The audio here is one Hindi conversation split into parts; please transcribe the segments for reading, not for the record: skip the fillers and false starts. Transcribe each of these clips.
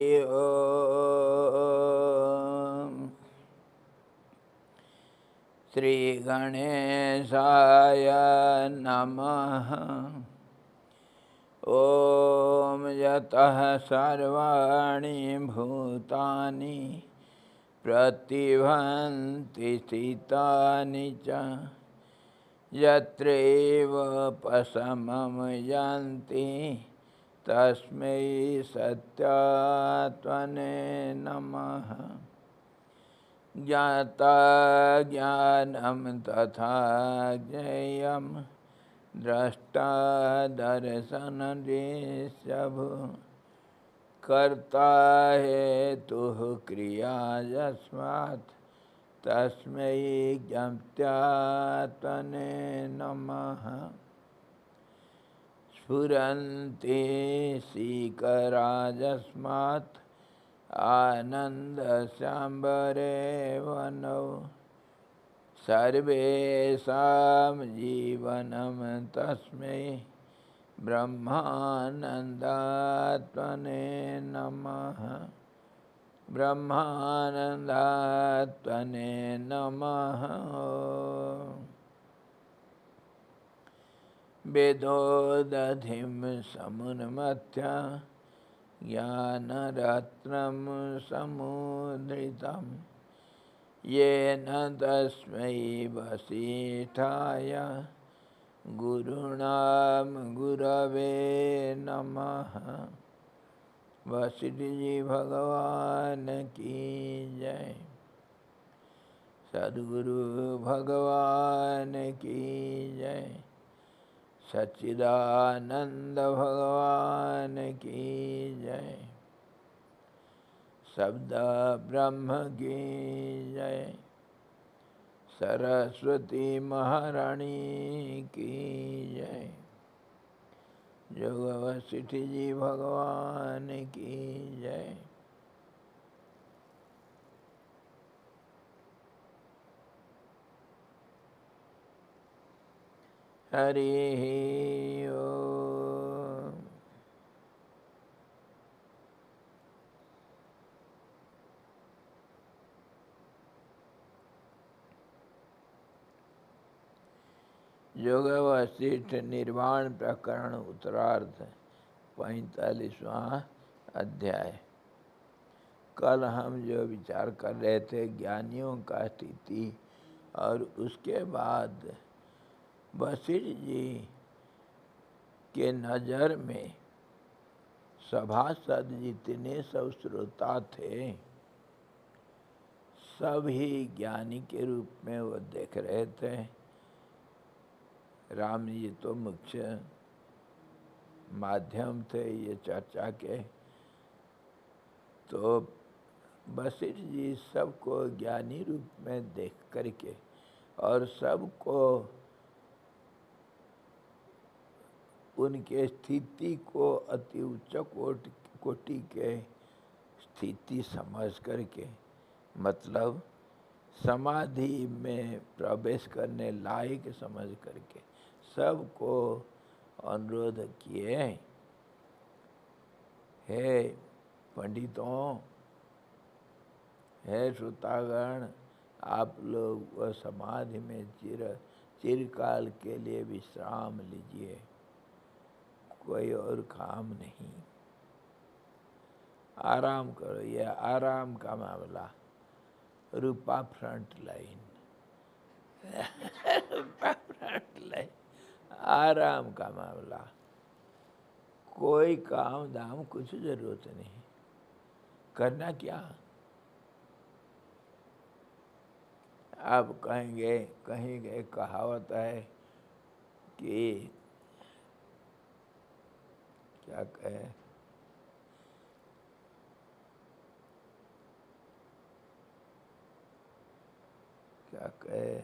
ओम श्री गणेशाय नमः। ओम यतः सर्वाणि भूतानि प्रतिभान्ति स्थितानि च यत्रैव पशमं यान्ति तस्मै सत्यात्मने नमः। ज्ञाता ज्ञानं तथा ज्ञेयं द्रष्टा दर्शनदृश्यभु कर्ता हेतुः क्रिया यस्मात् तस्मै ज्ञप्त्यात्मने नमः। स्फुरन्ति सीकराजस्मात् आनन्दसाम्बरे वनौ सर्वेषां जीवनं तस्मै ब्रह्मानन्दात्मने नमः। ब्रह्मानन्दात्मने नमः। वेदोदधिं समुन्मथ्य ज्ञानरत्नं समुद्रितं येन तस्मै वसिष्ठाय गुरुणां गुरवे नमः। वशिष्ठ जी भगवान की जय। सद्गुरु भगवान की जय। सच्चिदानंद भगवान की जय। शब्द ब्रह्म की जय। सरस्वती महारानी की जय। जोग वशिष्ठ जी भगवान की जय। हरि ओम। योग वशिष्ठ निर्वाण प्रकरण उत्तरार्ध 45वां अध्याय। कल हम जो विचार कर रहे थे ज्ञानियों का स्थिति और उसके बाद वशिष्ठ जी के नज़र में सभासद जितने सब श्रोता थे सभी ज्ञानी के रूप में वो देख रहे थे। राम जी तो मुख्य माध्यम थे ये चर्चा के। तो वशिष्ठ जी सबको ज्ञानी रूप में देख करके और सबको उनके स्थिति को अति उच्च कोटि के स्थिति समझ करके, मतलब समाधि में प्रवेश करने लायक समझ करके सबको अनुरोध किए, हे पंडितों, हे श्रोतागण, आप लोग वह समाधि में चिरकाल के लिए विश्राम लीजिए, कोई और काम नहीं, आराम करो। यह आराम का मामला। रूपा फ्रंट लाइन रूपा फ्रंट लाइन, आराम का मामला। कोई काम दाम कुछ जरूरत नहीं, करना क्या। आप कहेंगे, कहेंगे कहावत है कि क्या कहे, क्या कहे,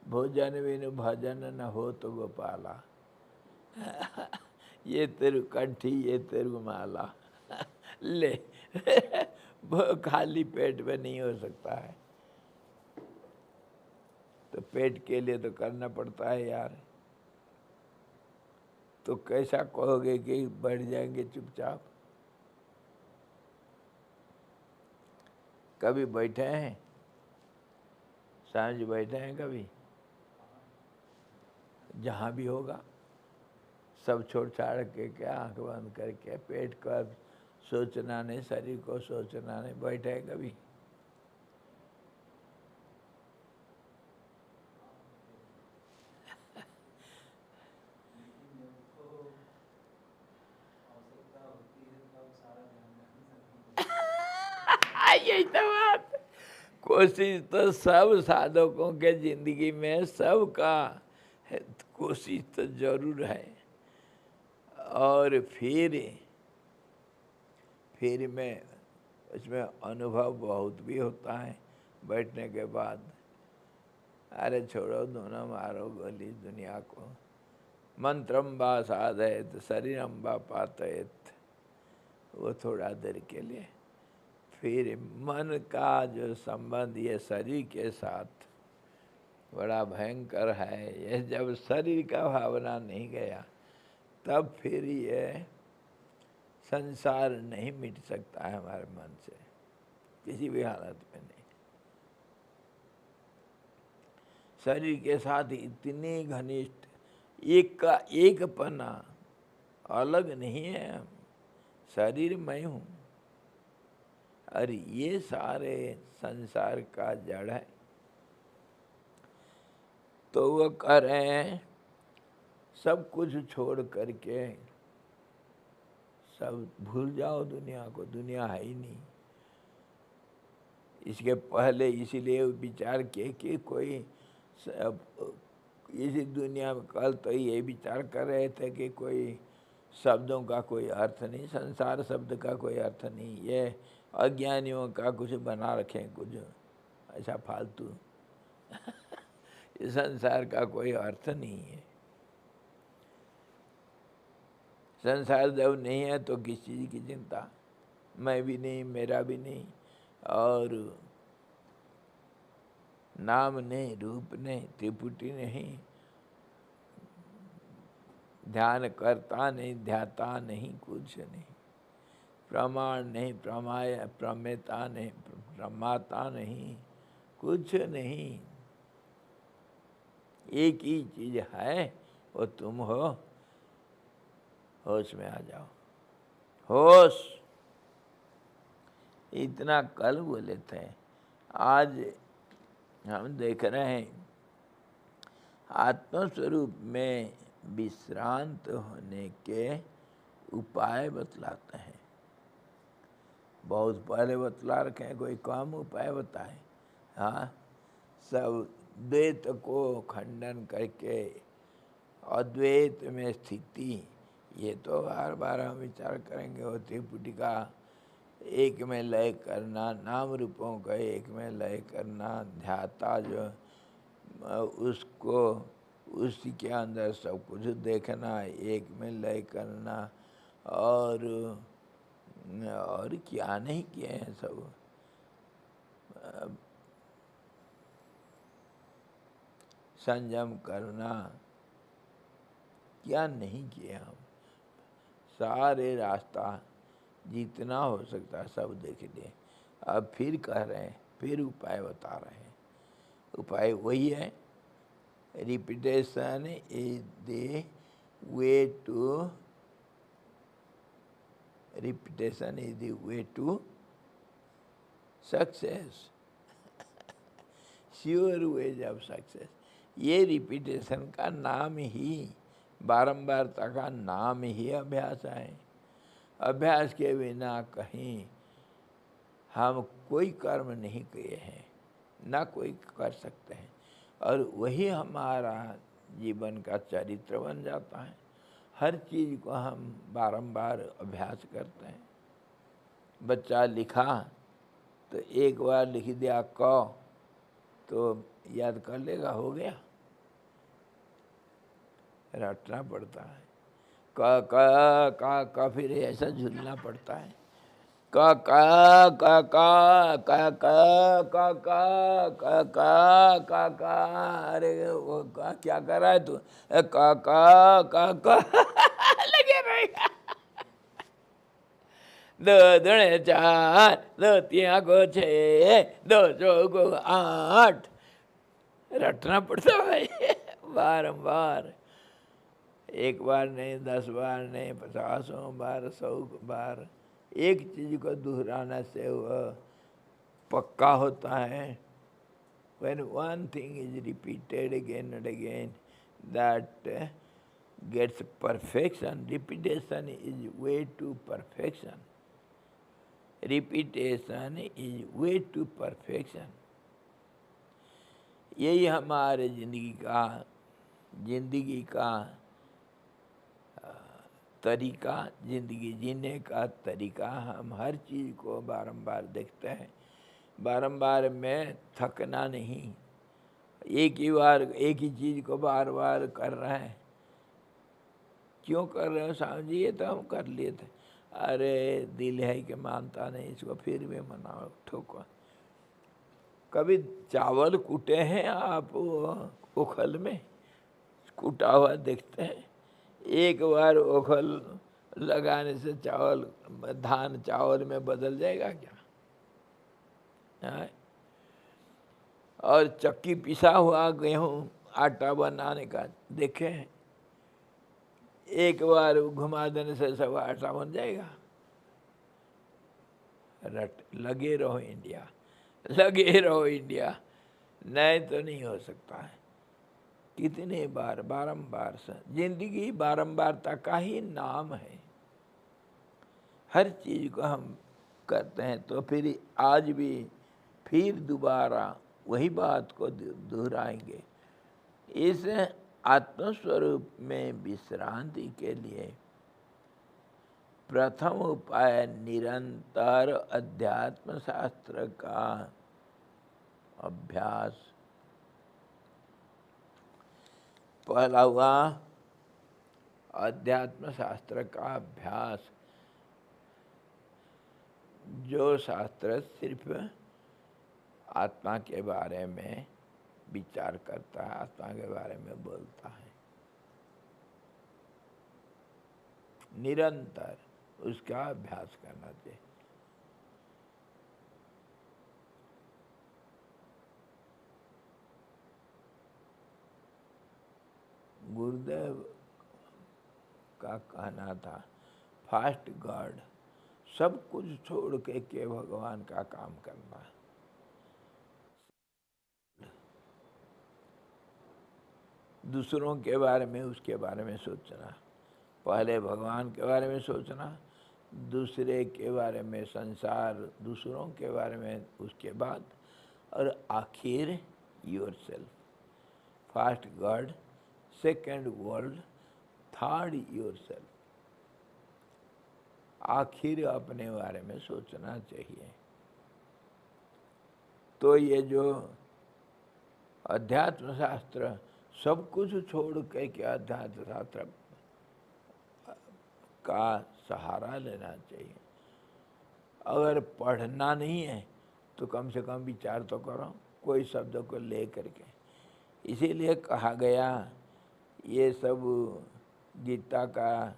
भोजन बिनु भजन न हो तो गोपाला। ये तेरू कंठी, ये तेरू माला। ले वो खाली पेट में नहीं हो सकता है, तो पेट के लिए तो करना पड़ता है यार। तो कैसा कहोगे कि बैठ जाएंगे चुपचाप। कभी बैठे हैं? सांझ बैठे हैं कभी? जहाँ भी होगा सब छोड़ छाड़ के क्या आंख बंद करके पेट का सोचना नहीं, शरीर को सोचना नहीं, बैठे हैं कभी? यही तो बात। कोशिश तो सब साधकों के जिंदगी में सबका है, कोशिश तो जरूर है। और फिर में उसमें अनुभव बहुत भी होता है बैठने के बाद। अरे छोड़ो, दोनों मारो गोली दुनिया को, मंत्रम बा साधयत शरीरम बा पातयत, वो थोड़ा देर के लिए। फिर मन का जो संबंध ये शरीर के साथ बड़ा भयंकर है। ये जब शरीर का भावना नहीं गया तब फिर ये संसार नहीं मिट सकता है हमारे मन से, किसी भी हालत में नहीं। शरीर के साथ इतनी घनिष्ठ एक का एक पना, अलग नहीं है हम, शरीर मैं हूँ और ये सारे संसार का जड़ है। तो वो कह रहे हैं सब कुछ छोड़ करके सब भूल जाओ दुनिया को, दुनिया है ही नहीं। इसके पहले इसीलिए विचार किए कि कोई इसी दुनिया में कल तो ये विचार कर रहे थे कि कोई शब्दों का कोई अर्थ नहीं, संसार शब्द का कोई अर्थ नहीं, ये अज्ञानियों का कुछ बना रखें कुछ ऐसा फालतू इस संसार का कोई अर्थ नहीं है। संसार जब नहीं है तो किस चीज़ की चिंता, मैं भी नहीं, मेरा भी नहीं, और नाम नहीं, रूप नहीं, त्रिपुटी नहीं, ध्यान करता नहीं, ध्याता नहीं, कुछ नहीं, प्रमाण नहीं, प्रमेता नहीं, प्रमाता नहीं, कुछ नहीं। एक ही चीज है, वो तुम हो। होश में आ जाओ, होश। इतना कल बोले थे, आज हम देख रहे हैं आत्मस्वरूप में विश्रांत होने के उपाय बतलाते हैं। बहुत पहले बतला रखे हैं, कोई कम उपाय बताए? हाँ, सब द्वैत को खंडन करके अद्वैत में स्थिति, ये तो बार बार हम विचार करेंगे। वो त्रिपुटी का एक में लय करना, नाम रूपों का एक में लय करना, ध्याता जो उसको उसी के अंदर सब कुछ देखना, एक में लय करना, और क्या नहीं किए हैं सब। संयम करना, क्या नहीं किए हम। सारे रास्ता जितना हो सकता है सब देख लिए। अब फिर कह रहे हैं, फिर उपाय बता रहे हैं। उपाय वही है, repetition is the way to, repetition is the way to success, sure ways of success. ये रिपीटेशन का नाम ही, बारंबारता का नाम ही अभ्यास है। अभ्यास के बिना कहीं हम कोई कर्म नहीं किए हैं, ना कोई कर सकते हैं, और वही हमारा जीवन का चरित्र बन जाता है। हर चीज़ को हम बारंबार अभ्यास करते हैं। बच्चा लिखा तो एक बार लिख दिया क, तो याद कर लेगा, हो गया। रटना पड़ता है, का फिर ऐसा झूलना पड़ता है। का अरे वो क्या कर रहा है तू? का लगे रहेगा। दो दूने 4, दो तिया को 6, दो चौको 8। रटना पड़ता भाई बारंबार। एक बार नहीं, 10 बार नहीं, 50 बार, 100 बार। एक चीज को दोहराने से वह पक्का होता है। When one thing is repeated again and again, that gets perfection. Repetition is way to perfection. Repetition is way to perfection. यही हमारे जिंदगी का तरीका, जिंदगी जीने का तरीका। हम हर चीज़ को बारंबार देखते हैं, बारंबार में थकना नहीं। एक ही चीज़ को बार बार कर रहे हैं। क्यों कर रहे हो साहब जी? ये तो हम कर लिए थे। अरे दिल है कि मानता नहीं, इसको फिर भी मनाओ, ठोको। कभी चावल कूटे हैं आप ओखल में? कूटा हुआ देखते हैं? एक बार ओखल लगाने से धान चावल में बदल जाएगा क्या? और चक्की पिसा हुआ गेहूँ आटा बनाने का देखे, एक बार घुमा देने से सब आटा बन जाएगा? लगे रहो इंडिया, लगे रहो इंडिया, नहीं तो नहीं हो सकता है। कितने बार, बारंबार से जिंदगी बारंबारता का ही नाम है। हर चीज को हम करते हैं तो फिर आज भी फिर दोबारा वही बात को दोहराएंगे। इस आत्मस्वरूप में विश्रांति के लिए प्रथम उपाय निरंतर अध्यात्म शास्त्र का अभ्यास। पहला हुआ अध्यात्म शास्त्र का अभ्यास, जो शास्त्र सिर्फ आत्मा के बारे में विचार करता है, आत्मा के बारे में बोलता है। निरंतर उसका अभ्यास करना चाहिए। गुरुदेव का कहना था, फास्ट गॉड, सब कुछ छोड़ के भगवान का काम करना। दूसरों के बारे में, उसके बारे में सोचना, पहले भगवान के बारे में सोचना, दूसरे के बारे में, संसार, दूसरों के बारे में उसके बाद, और आखिर yourself. First God, second world, third yourself. आखिर अपने बारे में सोचना चाहिए। तो ये जो अध्यात्म शास्त्र, सब कुछ छोड़ के अध्यात्म शास्त्र का सहारा लेना चाहिए। अगर पढ़ना नहीं है तो कम से कम विचार तो करो कोई शब्द को ले करके। इसीलिए कहा गया, ये सब गीता का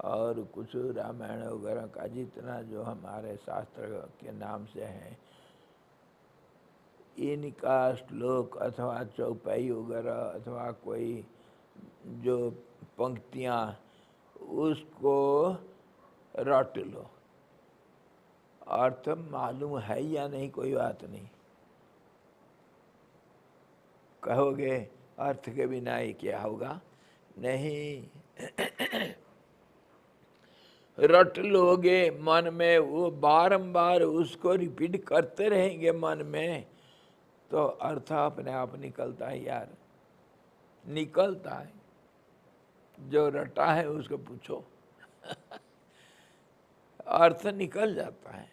और कुछ रामायण वगैरह का जितना जो हमारे शास्त्र के नाम से है, इनका श्लोक अथवा चौपाई वगैरह अथवा कोई जो पंक्तियाँ, उसको रट लो। अर्थ मालूम है या नहीं कोई बात नहीं, कहोगे अर्थ के बिना ये क्या होगा? नहीं रट लोगे मन में, वो बारंबार उसको रिपीट करते रहेंगे मन में, तो अर्थ अपने आप निकलता है यार, निकलता है। जो रटा है उसको पूछो अर्थ निकल जाता है,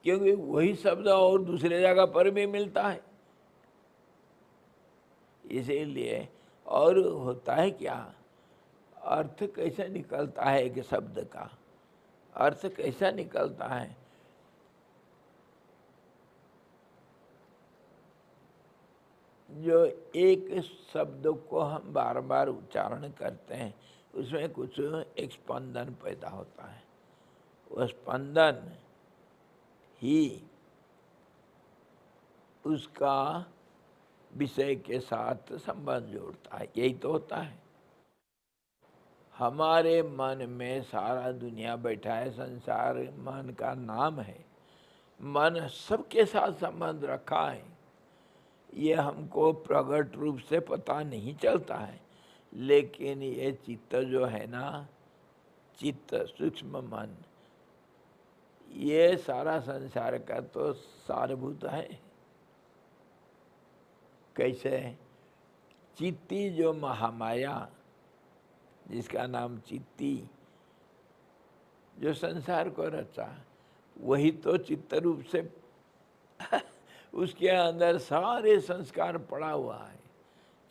क्योंकि वही शब्द और दूसरे जगह पर भी मिलता है। इसीलिए, और होता है क्या, अर्थ कैसे निकलता है एक शब्द का? अर्थ कैसा निकलता है? जो एक शब्द को हम बार बार उच्चारण करते हैं उसमें कुछ एक स्पंदन पैदा होता है। वह स्पंदन ही उसका विषय के साथ संबंध जोड़ता है। यही तो होता है। हमारे मन में सारा दुनिया बैठा है, संसार मन का नाम है। मन सबके साथ संबंध रखा है। ये हमको प्रकट रूप से पता नहीं चलता है, लेकिन ये चित्त जो है ना, चित्त सूक्ष्म मन, ये सारा संसार का तो सारभूत है। कैसे? चित्ती जो महामाया, जिसका नाम चित्ती, जो संसार को रचा, वही तो चित्त रूप से उसके अंदर सारे संस्कार पड़ा हुआ है।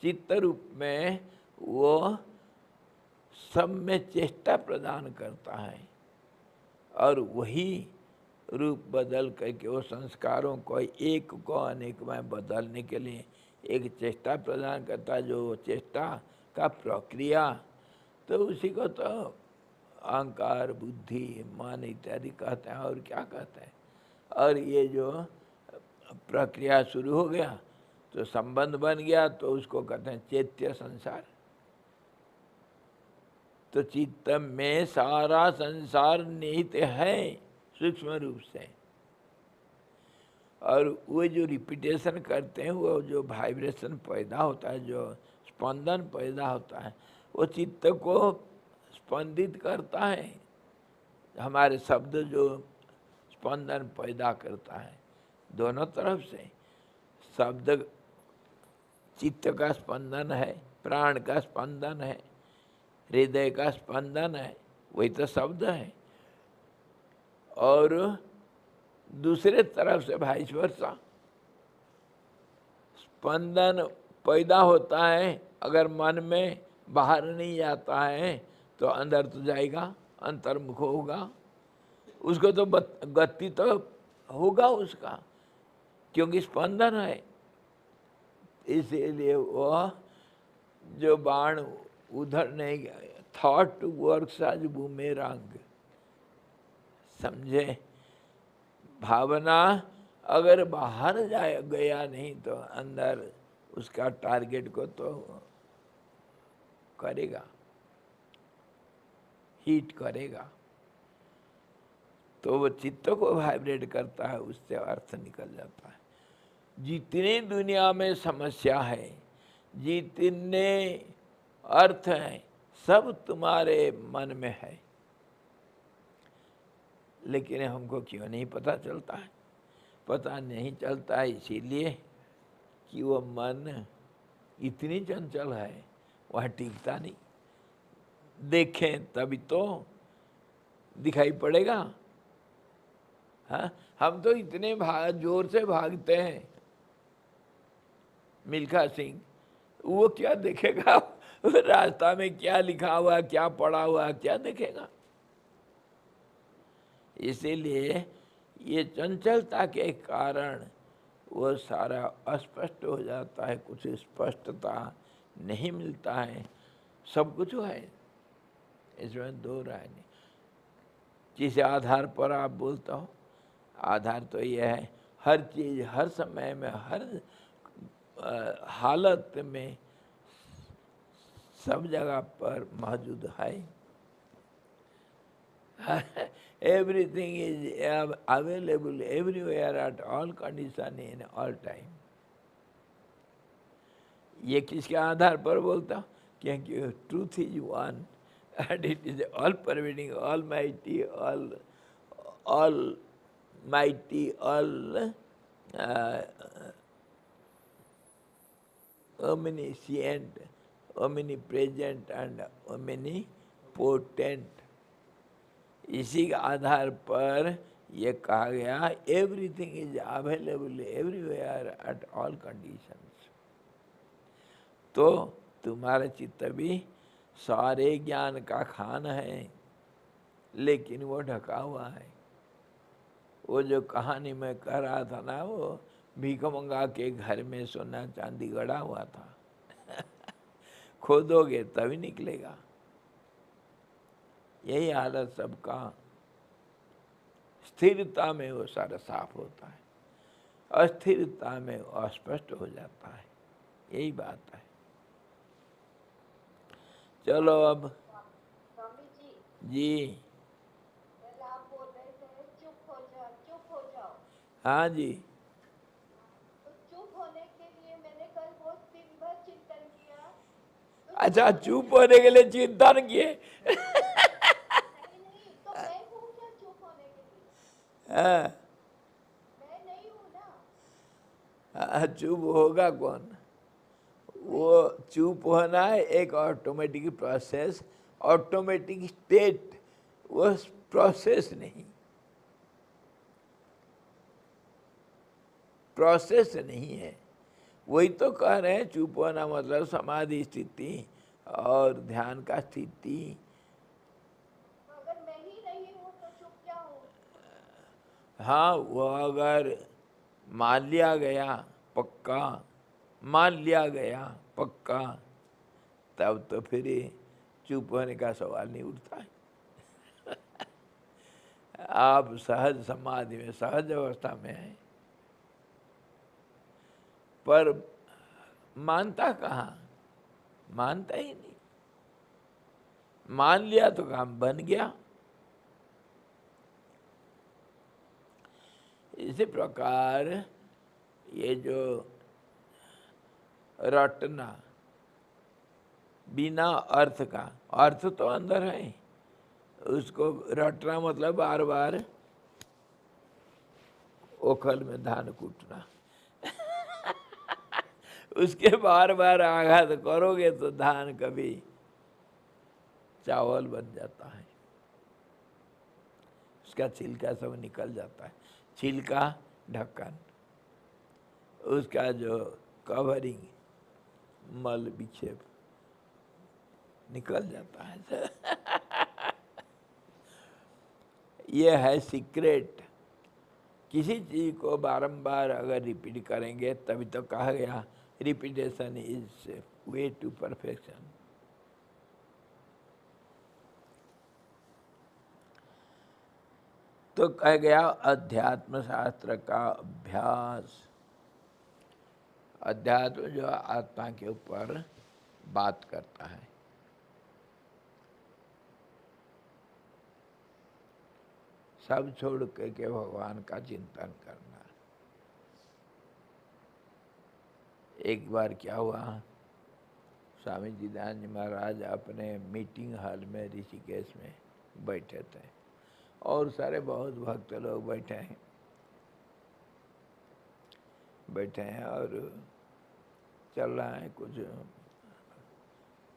चित्त रूप में वो सब में चेष्टा प्रदान करता है और वही रूप बदल करके वो संस्कारों को एक को अनेक में बदलने के लिए एक चेष्टा प्रदान करता है। जो चेष्टा का प्रक्रिया, तो उसी को तो अहंकार, बुद्धि, मन इत्यादि कहते हैं। और क्या कहते हैं? और ये जो प्रक्रिया शुरू हो गया तो संबंध बन गया, तो उसको कहते हैं चैत्य संसार। तो चित्त में सारा संसार निहित है सूक्ष्म रूप से। और वो जो रिपीटेशन करते हैं, वो जो वाइब्रेशन पैदा होता है, जो स्पंदन पैदा होता है, वो चित्त को स्पंदित करता है। हमारे शब्द जो स्पंदन पैदा करता है दोनों तरफ से, शब्द चित्त का स्पंदन है, प्राण का स्पंदन है, हृदय का स्पंदन है, वही तो शब्द है। और दूसरे तरफ से वाइस वर्सा स्पंदन पैदा होता है। अगर मन में बाहर नहीं जाता है तो अंदर तो जाएगा, अंतर्मुख होगा, उसको तो गति तो होगा उसका, क्योंकि स्पंदन है। इसीलिए वह जो बाण उधर नहीं गया, थॉट वर्क्स एज बूमेरैंग, समझे? भावना अगर बाहर जाए गया नहीं तो अंदर उसका टारगेट को तो करेगा, हिट करेगा। तो वो चित्त को वाइब्रेट करता है, उससे अर्थ निकल जाता है। जितनी दुनिया में समस्या है, जितने अर्थ हैं, सब तुम्हारे मन में है, लेकिन हमको क्यों नहीं पता चलता है? पता नहीं चलता है इसीलिए कि वो मन इतनी चंचल है, वह टिकता नहीं। देखें तभी तो दिखाई पड़ेगा। हाँ, हम तो इतने जोर से भागते हैं। मिल्खा सिंह, वो क्या देखेगा? रास्ता में क्या लिखा हुआ, क्या पड़ा हुआ, क्या देखेगा? इसीलिए ये चंचलता के कारण वो सारा अस्पष्ट हो जाता है, कुछ स्पष्टता नहीं मिलता है। सब कुछ है, इसमें दो राय नहीं। जिस आधार पर आप बोलता हो, आधार तो यह है, हर चीज़ हर समय में, हर हालत में, सब जगह पर मौजूद है। Everything is available everywhere at all condition in all time. ये किसके आधार पर बोलता हूँ? क्योंकि truth is one and it is all pervading, all mighty, all mighty, all omniscient, omnipresent and omnipotent। इसी के आधार पर ये कहा गया everything is available everywhere at all conditions. तो तुम्हारा चित्त भी सारे ज्ञान का खान है, लेकिन वो ढका हुआ है। वो जो कहानी मैं कह रहा था ना, वो भीख मंगा के घर में सोना चांदी गड़ा हुआ था। खोदोगे तभी निकलेगा। यही हालत सबका। स्थिरता में वो सारा साफ होता है, अस्थिरता में अस्पष्ट हो जाता है। यही बात है। चलो अब स्वामी जी, जी। पहले आप बोल रहे थे चुप हो जाओ, चुप हो जाओ। हाँ जी। तो चुप होने के लिए मैंने कल बहुत दिन भर चिंतन किया। तो अच्छा, होने चुप के लिए होने के लिए चिंतन किए। नहीं नहीं, तो मैं हूँ क्या चुप होने के लिए? हाँ, मैं नहीं हूँ ना। चुप होगा कौन? वो वही चुप होना है एक ऑटोमेटिक प्रोसेस, ऑटोमेटिक स्टेट। वो प्रोसेस नहीं, प्रोसेस नहीं है। वही तो कह रहे हैं, चुप होना मतलब समाधि स्थिति और ध्यान का स्थिति। तो अगर मैं ही नहीं हूँ तो चुप क्या हूँ? हाँ, वो अगर मान लिया गया पक्का, मान लिया गया पक्का, तब तो फिर ये चुप होने का सवाल नहीं उठता है। आप सहज समाधि में, सहज अवस्था में हैं, पर मानता कहाँ? मानता ही नहीं। मान लिया तो काम बन गया। इसी प्रकार ये जो रटना बिना अर्थ का, अर्थ तो अंदर है, उसको रटना मतलब बार बार ओखल में धान कूटना। उसके बार बार आघात करोगे तो धान कभी चावल बन जाता है, उसका छिलका सब निकल जाता है। छिलका, ढक्कन, उसका जो कवरिंग, मल विक्षेप निकल जाता है। ये है सीक्रेट। किसी चीज को बारंबार अगर रिपीट करेंगे, तभी तो कहा गया repetition is way to perfection. तो कह गया अध्यात्म शास्त्र का अभ्यास। अध्यात्म जो आत्मा के ऊपर बात करता है, सब छोड़ के भगवान का चिंतन करना। एक बार क्या हुआ, स्वामी जीदान जी महाराज अपने मीटिंग हॉल में ऋषिकेश में बैठे थे और सारे बहुत भक्त लोग बैठे हैं और चल रहा है कुछ,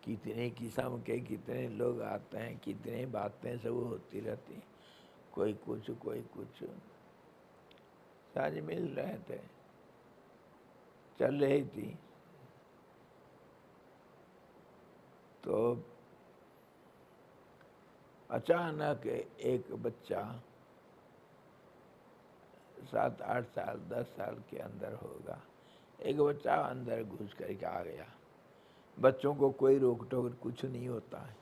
कितने किस्म के कितने लोग आते हैं, कितने बातें सब होती रहती हैं, कोई कुछ कोई कुछ, सारे मिल रहे थे, चल रही थी। तो अचानक एक बच्चा 7-8 साल 10 साल के अंदर होगा, एक बच्चा अंदर घुस करके आ गया। बच्चों को कोई रोक टोक कुछ नहीं होता है।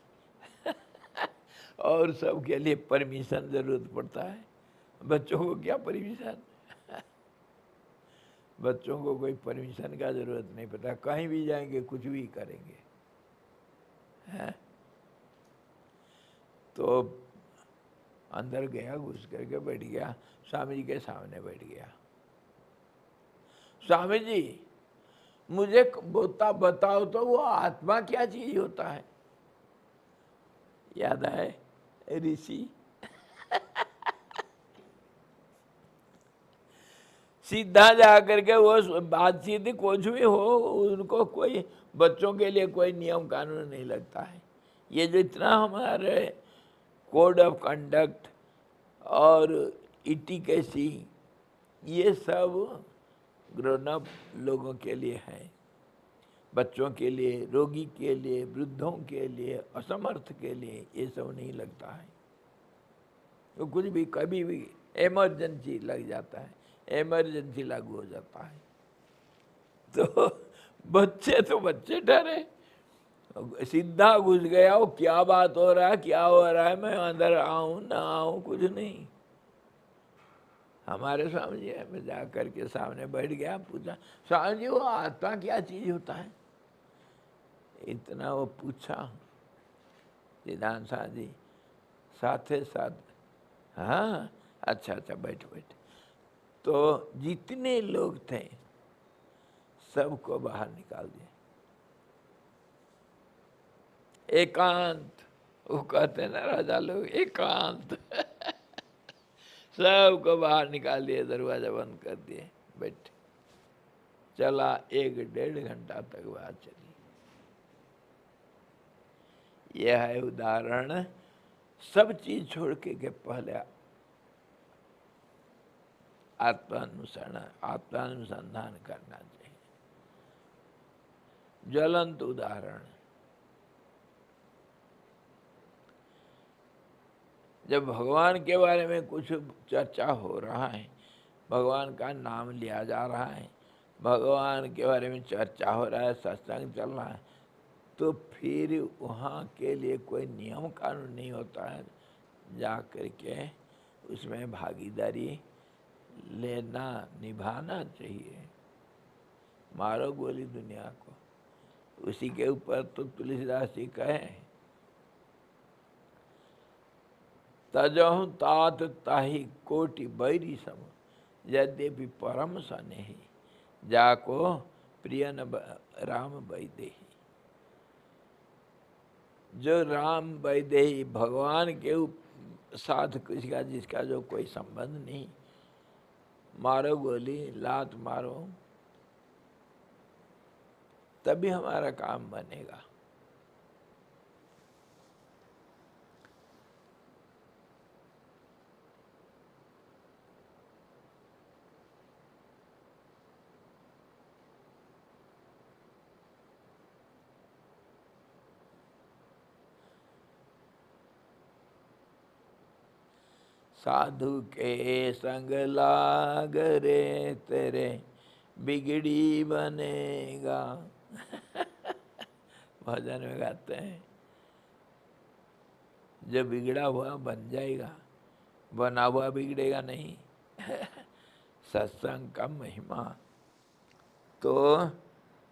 और सबके लिए परमिशन जरूरत पड़ता है, बच्चों को क्या परमिशन? बच्चों को कोई परमिशन का जरूरत नहीं पड़ता, कहीं भी जाएंगे कुछ भी करेंगे, हैं? तो अंदर गया, घुस करके बैठ गया, स्वामी जी के सामने बैठ गया। स्वामी जी, मुझे बताओ तो वो आत्मा क्या चीज होता है? याद आए ऋषि? सीधा जा करके वो बातचीत कुछ भी हो, उनको कोई बच्चों के लिए कोई नियम कानून नहीं लगता है। ये जो इतना हमारे कोड ऑफ कंडक्ट और इटिकेसी, ये सब ग्रोन अप लोगों के लिए है, बच्चों के लिए, रोगी के लिए, वृद्धों के लिए, असमर्थ के लिए ये सब नहीं लगता है। तो कुछ भी कभी भी इमरजेंसी लग जाता है, इमरजेंसी लागू हो जाता है। तो बच्चे डरे, सीधा घुस गया। वो क्या बात हो रहा है, क्या हो रहा है, मैं अंदर आऊं ना आऊं कुछ नहीं। हमारे स्वामी जी, मैं जा करके सामने बैठ गया, पूछा स्वामी जी वो आत्मा क्या चीज होता है? इतना वो पूछा सिद्धांत साहब जी साथ साथ, हाँ अच्छा अच्छा बैठ बैठ। तो जितने लोग थे सबको बाहर निकाल दिया, एकांत। वो कहते हैं ना राजा लोग, एकांत। सबको बाहर निकाल दिए, दरवाजा बंद कर दिए, बैठे। चला 1-1.5 घंटा तक बात चली। यह है उदाहरण, सब चीज छोड़ के पहले आत्मानुसंधान करना चाहिए। ज्वलंत उदाहरण, जब भगवान के बारे में कुछ चर्चा हो रहा है, भगवान का नाम लिया जा रहा है, भगवान के बारे में चर्चा हो रहा है, सत्संग चल रहा है, तो फिर वहाँ के लिए कोई नियम कानून नहीं होता है जा कर के उसमें भागीदारी लेना, निभाना चाहिए। मारो गोली दुनिया को, उसी के ऊपर तो तुलसीदास जी कहे, तजहु तात ताहि कोटि बैरी सम, यद्यपि परम सनेही, जाको प्रिय न राम वैदेही। जो राम वैदेही भगवान के साथ किसका जिसका जो कोई संबंध नहीं, मारो गोली, लात मारो, तभी हमारा काम बनेगा। साधु के संग लाग रे तेरे बिगड़ी बनेगा। भजन में गाते हैं, जो बिगड़ा हुआ बन जाएगा, बना हुआ बिगड़ेगा नहीं। सत्संग का महिमा तो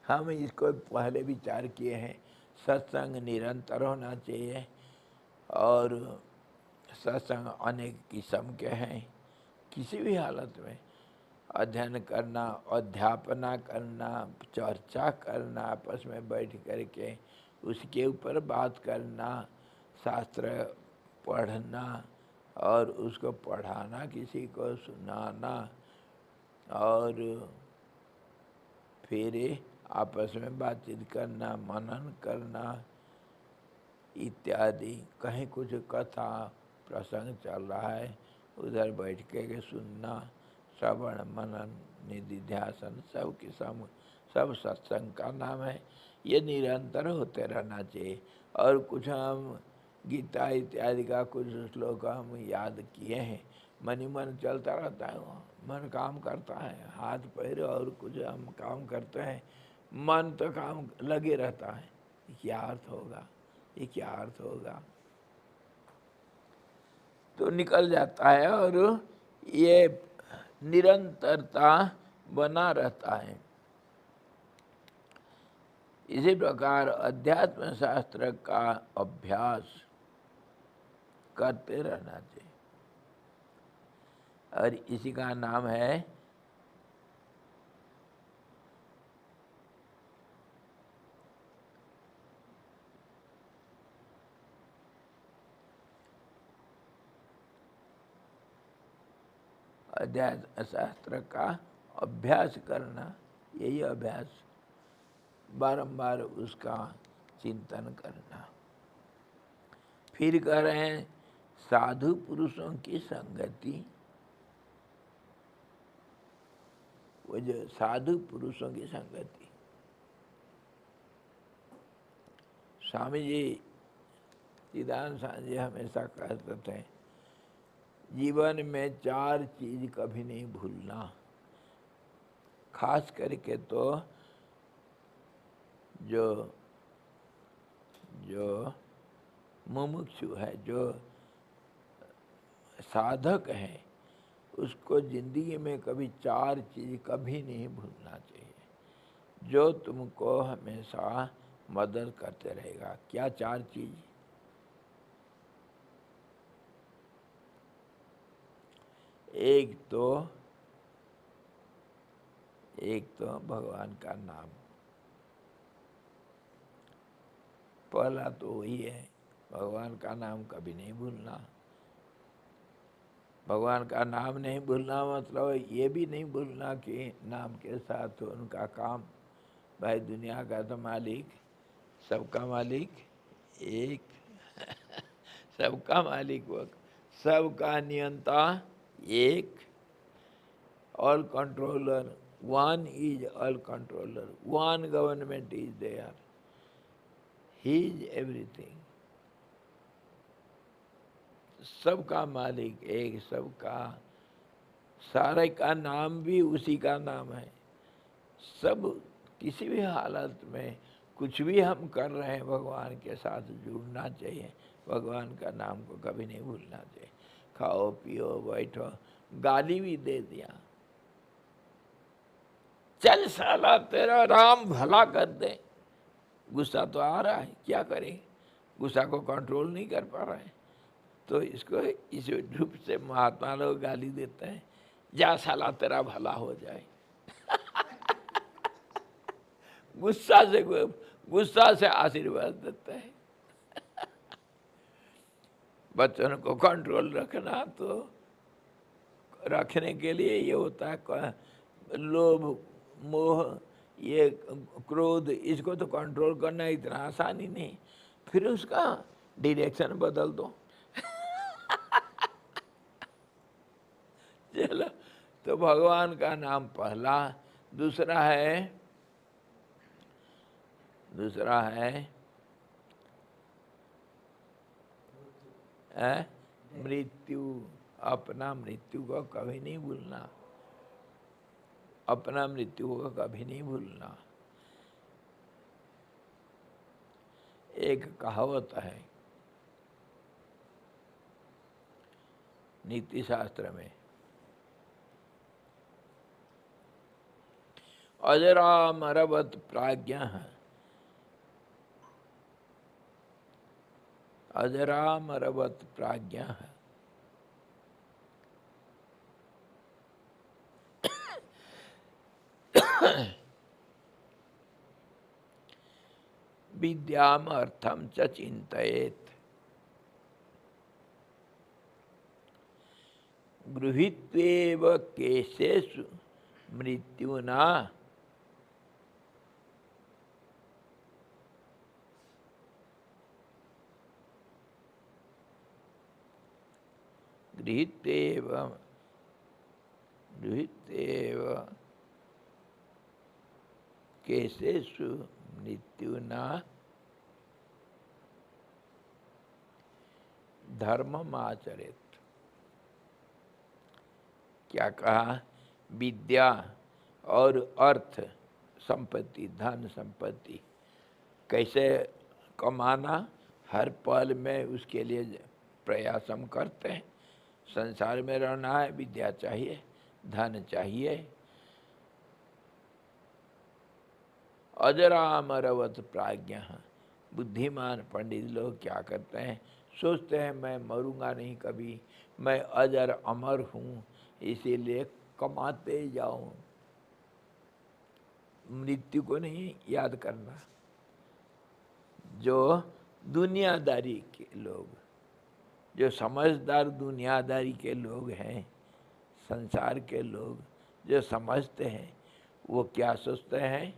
हम इसको पहले विचार किए हैं। सत्संग निरंतर होना चाहिए, और सत्संग अनेक किस्म के हैं। किसी भी हालत में अध्ययन करना, अध्यापना करना, चर्चा करना, आपस में बैठ कर के उसके ऊपर बात करना, शास्त्र पढ़ना और उसको पढ़ाना, किसी को सुनाना, और फिर आपस में बातचीत करना, मनन करना इत्यादि। कहीं कुछ कथा प्रसंग चल रहा है, उधर बैठ के सुनना, श्रवण मनन निधिध्यासन सब किस्म, सब सत्संग का नाम है। ये निरंतर होते रहना चाहिए। और कुछ हम गीता इत्यादि का कुछ श्लोक हम याद किए हैं, मन ही मन चलता रहता है, वहाँ मन काम करता है, हाथ पैर और कुछ हम काम करते हैं, मन तो काम लगे रहता है। क्या अर्थ होगा, ये क्या अर्थ होगा, तो निकल जाता है। और ये निरंतरता बना रहता है। इसी प्रकार अध्यात्म शास्त्र का अभ्यास करते रहना चाहिए, और इसी का नाम है अध्यात्म शास्त्र का अभ्यास करना। यही अभ्यास, बारंबार उसका चिंतन करना। फिर कह रहे हैं साधु पुरुषों की संगति। वो जो साधु पुरुषों की संगति, स्वामी जी सिद्धांत स्वामी जी हमेशा कहते थे, जीवन में 4 चीज कभी नहीं भूलना। खास करके तो जो जो मुमुक्षु है, जो साधक है, उसको जिंदगी में कभी 4 चीज़ कभी नहीं भूलना चाहिए जो तुमको हमेशा मदद करते रहेगा। क्या 4 चीज़? एक तो भगवान का नाम, पहला तो वही है, भगवान का नाम कभी नहीं भूलना। भगवान का नाम नहीं भूलना मतलब ये भी नहीं भूलना कि नाम के साथ उनका काम। भाई दुनिया का तो मालिक, सबका मालिक एक सबका मालिक वो, सबका नियंता एक, all controller, one is all controller, one government is there, he is everything. सबका मालिक एक, सबका, सारे का नाम भी उसी का नाम है। सब किसी भी हालत में कुछ भी हम कर रहे हैं भगवान के साथ जुड़ना चाहिए, भगवान का नाम को कभी नहीं भूलना चाहिए। खाओ पियो बैठो, गाली भी दे दिया, चल साला तेरा राम भला कर दे, गुस्सा तो आ रहा है, क्या करें, गुस्सा को कंट्रोल नहीं कर पा रहे हैं, तो इसको इस रूप से महात्मा लोग गाली देते हैं, जा साला तेरा भला हो जाए। गुस्सा से आशीर्वाद देते हैं। बच्चों को कंट्रोल रखना तो रखने के लिए ये होता है, लोभ मोह ये क्रोध, इसको तो कंट्रोल करना इतना आसानी नहीं, फिर उसका डायरेक्शन बदल दो। चलो, तो भगवान का नाम पहला। दूसरा है मृत्यु। अपना मृत्यु को कभी नहीं भूलना, अपना मृत्यु को कभी नहीं भूलना। एक कहावत है नीति शास्त्र में, अजरामरवत प्राज्ञः, अजरामरवत प्राज्ञः, विद्याम अर्थम च चिंतयेत्, गृहीत्वेव केशेषु मृत्युना, गृहीत्वेव केशेषु मृत्युना धर्मम आचरेत्। क्या कहा? विद्या और अर्थ संपत्ति, धन संपत्ति कैसे कमाना, हर पल में उसके लिए प्रयास हम करते हैं। संसार में रहना है, विद्या चाहिए, धन चाहिए। अजरामरवत प्राज्ञः, बुद्धिमान पंडित लोग क्या करते हैं, सोचते हैं मैं मरूंगा नहीं कभी, मैं अजर अमर हूँ, इसीलिए कमाते जाऊं, मृत्यु को नहीं याद करना। जो दुनियादारी के लोग, जो समझदार दुनियादारी के लोग हैं, संसार के लोग जो समझते हैं, वो क्या सोचते हैं,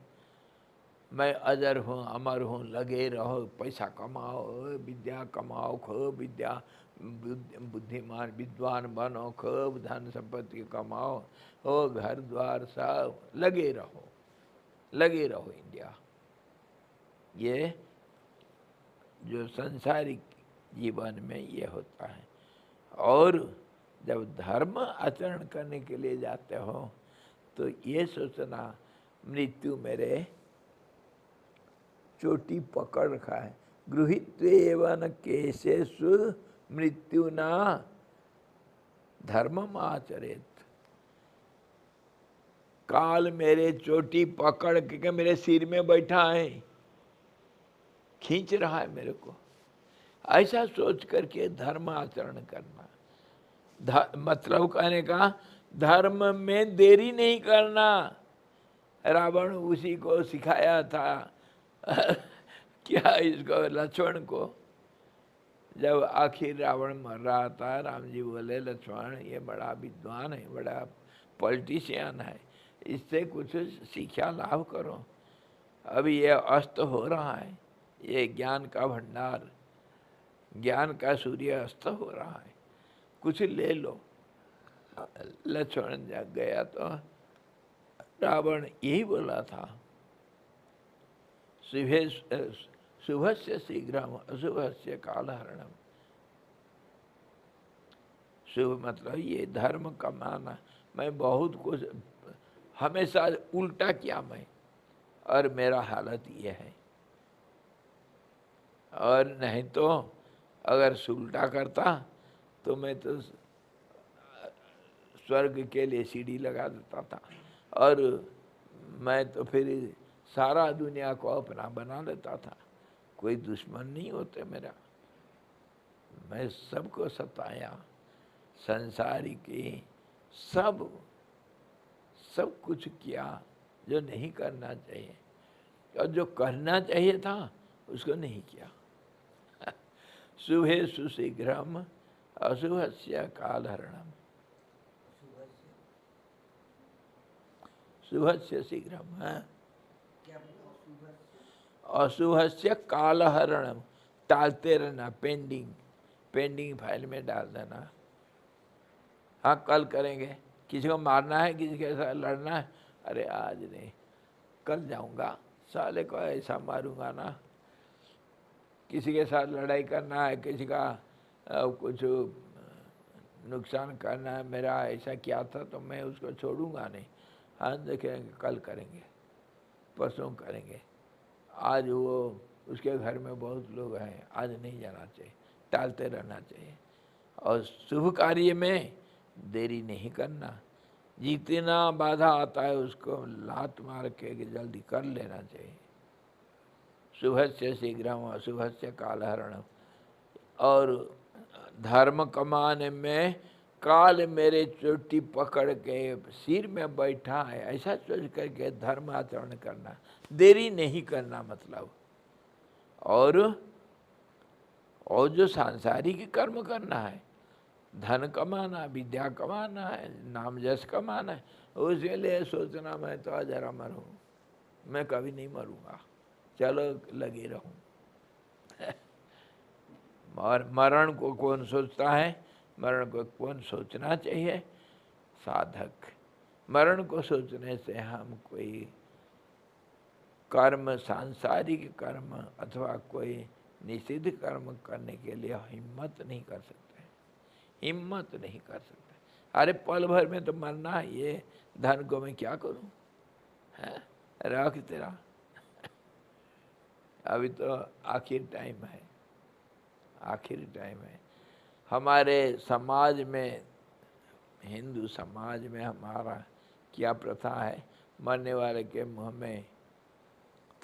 मैं अजर हूँ, अमर हूँ, लगे रहो, पैसा कमाओ, विद्या कमाओ, खूब विद्या, बुद्धिमान विद्वान बनो, खूब धन संपत्ति कमाओ, हो घर द्वार सब, लगे रहो इंडिया। ये जो संसारिक जीवन में ये होता है। और जब धर्म आचरण करने के लिए जाते हो तो ये सोचना मृत्यु मेरे चोटी पकड़ रखा है। गृहीत्वेवन केशेषु मृत्युना धर्मम आचरेत। काल मेरे चोटी पकड़ के मेरे सिर में बैठा है, खींच रहा है मेरे को, ऐसा सोच करके धर्म आचरण करना। मतलब कहने का धर्म में देरी नहीं करना। रावण उसी को सिखाया था क्या इसको, लक्ष्मण को। जब आखिर रावण मर रहा था, राम जी बोले लक्ष्मण ये बड़ा विद्वान है, बड़ा पॉलिटिशियन है, इससे कुछ शिक्षा लाभ करो। अभी ये अस्त हो रहा है, ये ज्ञान का भंडार, ज्ञान का सूर्य अस्त हो रहा है, कुछ ले लो। लक्ष्मण जग गया तो रावण यही बोला था, शुभस्य शीघ्रम अशुभस्य कालहरणम। शुभ मतलब ये धर्म कमाना, मैं बहुत कुछ हमेशा उल्टा किया मैं, और मेरा हालत ये है। और नहीं तो अगर उल्टा करता तो मैं तो स्वर्ग के लिए सीढ़ी लगा देता था, और मैं तो फिर सारा दुनिया को अपना बना लेता था। कोई दुश्मन नहीं होते मेरा, मैं सबको सताया, संसारी की सब कुछ किया जो नहीं करना चाहिए, और जो करना चाहिए था उसको नहीं किया। शुभे सुशीघ्रम अशुभस्य कालहरणम। शुभस्य शीघ्रम है, अशुभस्य कालहरणम, टालते रहना, पेंडिंग फाइल में डाल देना। हाँ कल करेंगे, किसी को मारना है, किसी के साथ लड़ना है, अरे आज नहीं, कल जाऊंगा, साले को ऐसा मारूंगा ना। किसी के साथ लड़ाई करना है, किसी का कुछ नुकसान करना है, मेरा ऐसा किया था तो मैं उसको छोड़ूंगा नहीं। हाँ देखेंगे, कल करेंगे, परसों करेंगे, आज वो उसके घर में बहुत लोग हैं, आज नहीं जाना चाहिए, टालते रहना चाहिए। और शुभ कार्य में देरी नहीं करना, जितना बाधा आता है उसको लात मार के जल्दी कर लेना चाहिए। शुभस्य शीघ्रम अशुभस्य कालहरणम। और धर्म कमाने में काल मेरे चोटी पकड़ के सिर में बैठा है, ऐसा सोच करके धर्म आचरण करना, देरी नहीं करना मतलब। और जो सांसारिक कर्म करना है, धन कमाना, विद्या कमाना है, नाम यश कमाना है, उसके लिए सोचना मैं तो अजर अमर हूँ, मैं कभी नहीं मरूंगा, चलो लगे रहूं। और मरण को कौन सोचता है? मरण को कौन सोचना चाहिए? साधक। मरण को सोचने से हम कोई कर्म, सांसारिक कर्म अथवा कोई निषिद्ध कर्म करने के लिए हिम्मत नहीं कर सकते, हिम्मत नहीं कर सकते। अरे पल भर में तो मरना है, ये धन को मैं क्या करूं, है रख तेरा। अभी तो आखिर टाइम है, आखिरी टाइम है। हमारे समाज में, हिंदू समाज में हमारा क्या प्रथा है, मरने वाले के मुंह में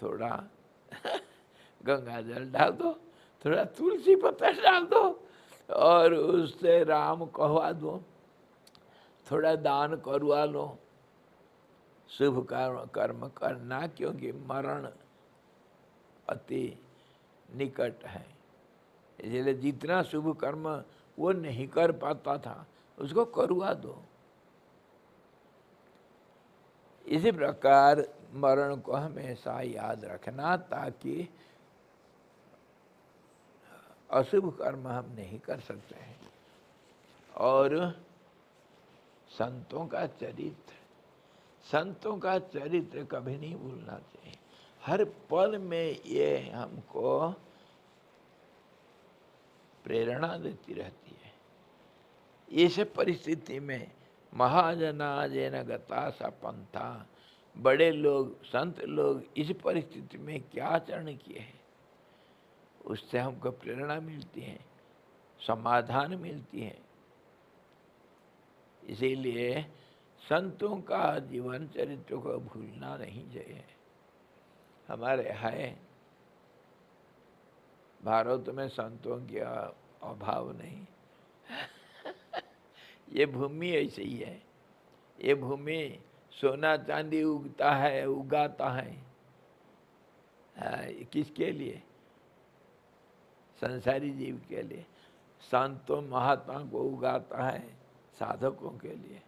थोड़ा गंगा जल डाल दो, थोड़ा तुलसी पत्ता डाल दो, और उससे राम कहवा दो, थोड़ा दान करवा लो। शुभ कर्म करना, क्योंकि मरण अति निकट है। इसलिए जितना शुभ कर्म वो नहीं कर पाता था उसको करवा दो। इसी प्रकार मरण को हमेशा याद रखना, ताकि अशुभ कर्म हम नहीं कर सकते हैं। और संतों का चरित्र, संतों का चरित्र कभी नहीं भूलना चाहिए। हर पल में ये हमको प्रेरणा देती रहती है। इस परिस्थिति में महाजना जेन गता सा पंथा, बड़े लोग संत लोग इस परिस्थिति में क्या आचरण किए हैं, उससे हमको प्रेरणा मिलती है, समाधान मिलती है। इसीलिए संतों का जीवन चरित्र को भूलना नहीं चाहिए। हमारे है भारत में संतों की अभाव नहीं। ये भूमि ऐसे ही है। ये भूमि सोना चांदी उगता है, उगाता है। किसके लिए? संसारी जीव के लिए। संतों महात्मा को उगाता है साधकों के लिए।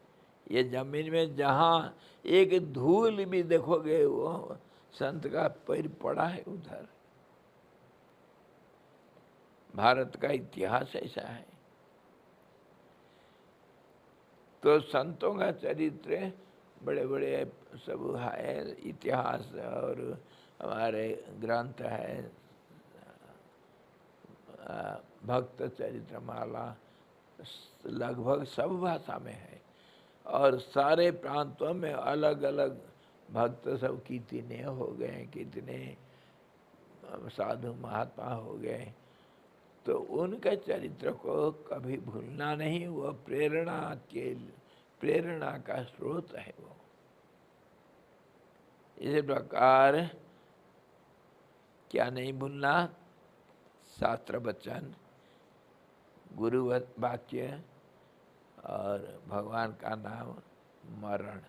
ये जमीन में जहाँ एक धूल भी देखोगे वो संत का पैर पड़ा है उधर। भारत का इतिहास ऐसा है। तो संतों का चरित्र बड़े बड़े सब है, इतिहास और हमारे ग्रंथ है, भक्त चरित्रमाला लगभग सब भाषा में है और सारे प्रांतों में अलग अलग भक्त सब कितने हो गए, कितने साधु महात्मा हो गए। तो उनके चरित्र को कभी भूलना नहीं। वो प्रेरणा का स्रोत है। वो इसी प्रकार क्या नहीं भूलना? शास्त्र वचन, गुरु वाक्य और भगवान का नाम, मरण।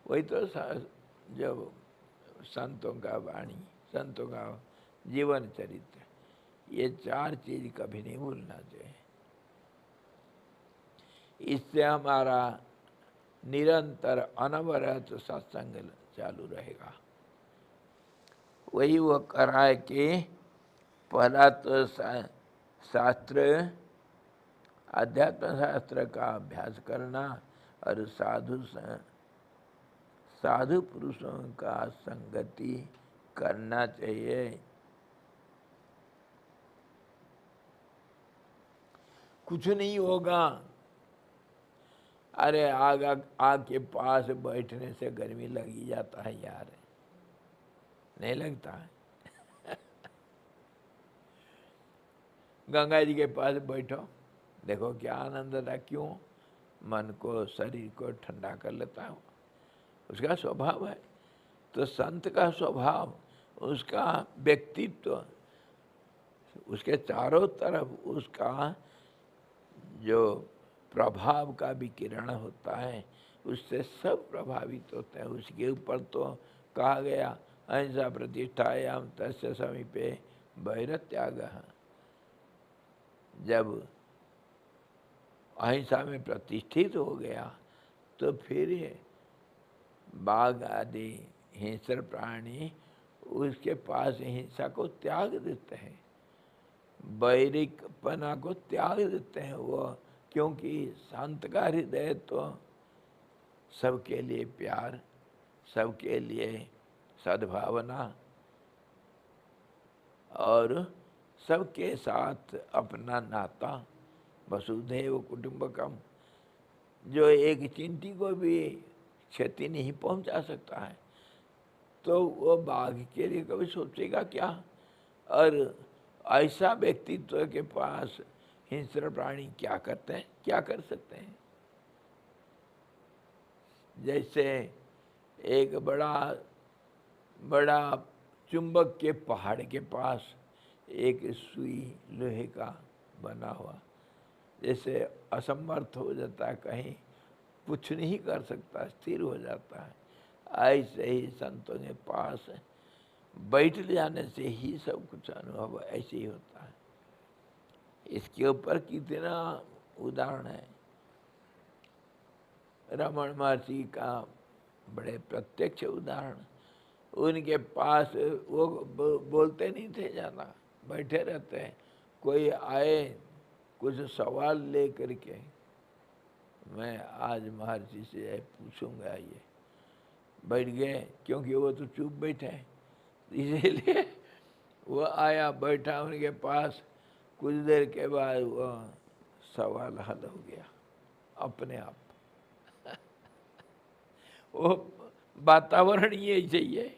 वही तो जब संतों का वाणी, संतों का जीवन चरित्र, ये चार चीज कभी नहीं भूलना चाहिए। इससे हमारा निरंतर अनवरत सत्संग चालू रहेगा। वही वो कराए कि पहला तो शास्त्र, अध्यात्म शास्त्र का अभ्यास करना और साधु पुरुषों का संगति करना चाहिए। कुछ नहीं होगा। अरे आग के पास बैठने से गर्मी लगी जाता है यार, नहीं लगता है? गंगा जी के पास बैठो, देखो क्या आनंद आता। क्यों? मन को, शरीर को ठंडा कर लेता है। उसका स्वभाव है। तो संत का स्वभाव, उसका व्यक्तित्व, उसके चारों तरफ उसका जो प्रभाव का विकिरण होता है, उससे सब प्रभावित होते हैं। उसके ऊपर तो कहा गया अहिंसा प्रतिष्ठायाम तस्य समीपे वैरत्यागः। जब अहिंसा में प्रतिष्ठित हो गया तो फिर बाघ आदि हिंसर प्राणी उसके पास हिंसा को त्याग देते हैं, वैरिकपना को त्याग देते हैं। वो क्योंकि संत का हृदय तो सबके लिए प्यार, सबके लिए सद्भावना और सबके साथ अपना नाता, वसुधैव कुटुंबकम, जो एक चींटी को भी क्षति नहीं पहुंचा सकता है, तो वो बाघ के लिए कभी सोचेगा क्या? और ऐसा व्यक्तित्व के पास हिंस्र प्राणी क्या करते हैं, क्या कर सकते हैं? जैसे एक बड़ा चुंबक के पहाड़ के पास एक सुई लोहे का बना हुआ, जैसे असमर्थ हो जाता है, कहीं कुछ नहीं कर सकता, स्थिर हो जाता है। ऐसे ही संतों के पास बैठ जाने से ही सब कुछ अनुभव ऐसे ही होता है। इसके ऊपर कितना उदाहरण है। रमण महर्षि का बड़े प्रत्यक्ष उदाहरण। उनके पास वो बोलते नहीं थे ज़्यादा, बैठे रहते हैं। कोई आए कुछ सवाल ले करके, मैं आज महर्षि से पूछूंगा, ये बैठ गए, क्योंकि वो तो चुप बैठे, इसीलिए वो आया बैठा उनके पास। कुछ देर के बाद वो सवाल हल हो गया। अपने आप। वो वातावरण ये ही है।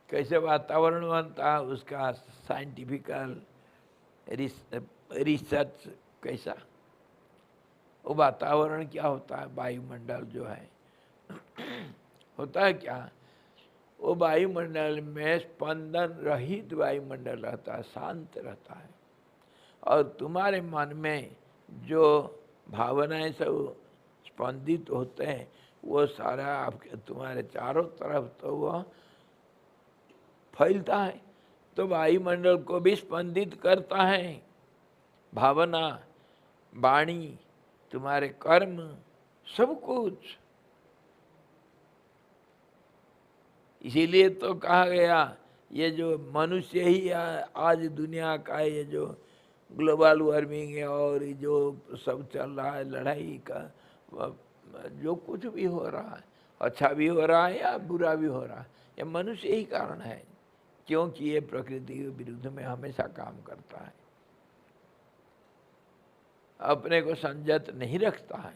कैसे वातावरण बनता है उसका साइंटिफिकल रिसर्च कैसा, वो वातावरण क्या होता है, वायुमंडल जो है होता है क्या, वो वायुमंडल में स्पंदन रहित वायुमंडल रहता है, शांत रहता है। और तुम्हारे मन में जो भावनाएं सब स्पंदित होते हैं वो सारा आपके तुम्हारे चारों तरफ तो वह फैलता है, तो वायुमंडल को भी स्पंदित करता है। भावना, वाणी, तुम्हारे कर्म, सब कुछ। इसीलिए तो कहा गया ये जो मनुष्य ही आज दुनिया का ये जो ग्लोबल वार्मिंग है और जो सब चल रहा है लड़ाई का, जो कुछ भी हो रहा है, अच्छा भी हो रहा है या बुरा भी हो रहा है, ये मनुष्य ही कारण है। क्योंकि ये प्रकृति के विरुद्ध में हमेशा काम करता है, अपने को संयत नहीं रखता है।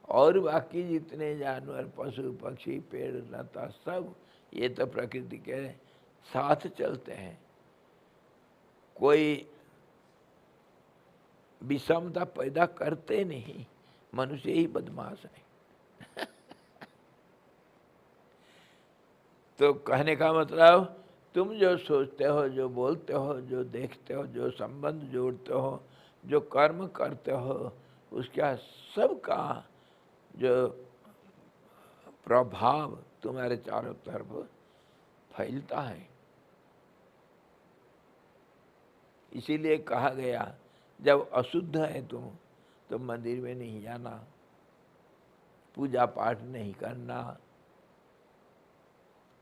और बाकी जितने जानवर, पशु पक्षी, पेड़ लता, सब ये तो प्रकृति के साथ चलते हैं। कोई विषमता पैदा करते नहीं, मनुष्य ही बदमाश है। तो कहने का मतलब, तुम जो सोचते हो, जो बोलते हो, जो देखते हो, जो संबंध जोड़ते हो, जो कर्म करते हो, उसका सबका जो प्रभाव तुम्हारे चारों तरफ फैलता है। इसीलिए कहा गया जब अशुद्ध है तुम तो मंदिर में नहीं जाना, पूजा पाठ नहीं करना।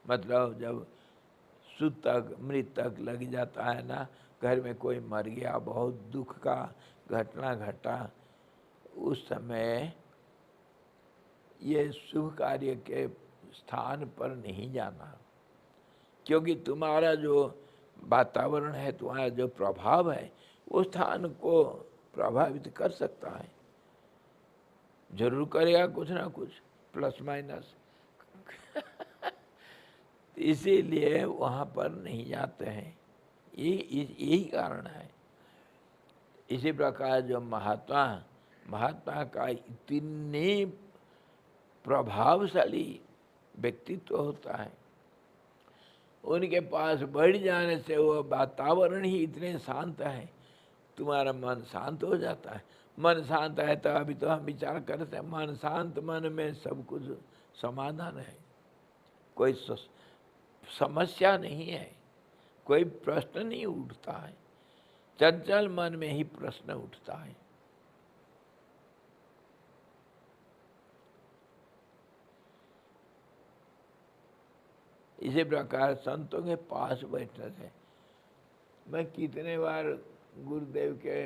मतलब जब सूतक मृतक लग जाता है ना, घर में कोई मर गया, बहुत दुख का घटना घटा, उस समय ये शुभ कार्य के स्थान पर नहीं जाना, क्योंकि तुम्हारा जो वातावरण है, तुम्हारा जो प्रभाव है, वो स्थान को प्रभावित कर सकता है, जरूर करेगा कुछ ना कुछ, प्लस माइनस। इसीलिए वहाँ पर नहीं जाते हैं, यही कारण है। इसी प्रकार जो महात्मा का इतने प्रभावशाली व्यक्तित्व होता है, उनके पास बैठ जाने से वो वातावरण ही इतने शांत है, तुम्हारा मन शांत हो जाता है। मन शांत है तो अभी तो हम विचार करते हैं, मन शांत, मन में सब कुछ समाधान है, कोई समस्या नहीं है, कोई प्रश्न नहीं उठता है। चंचल मन में ही प्रश्न उठता है। इसी प्रकार संतों के पास बैठने से, मैं कितने बार गुरुदेव के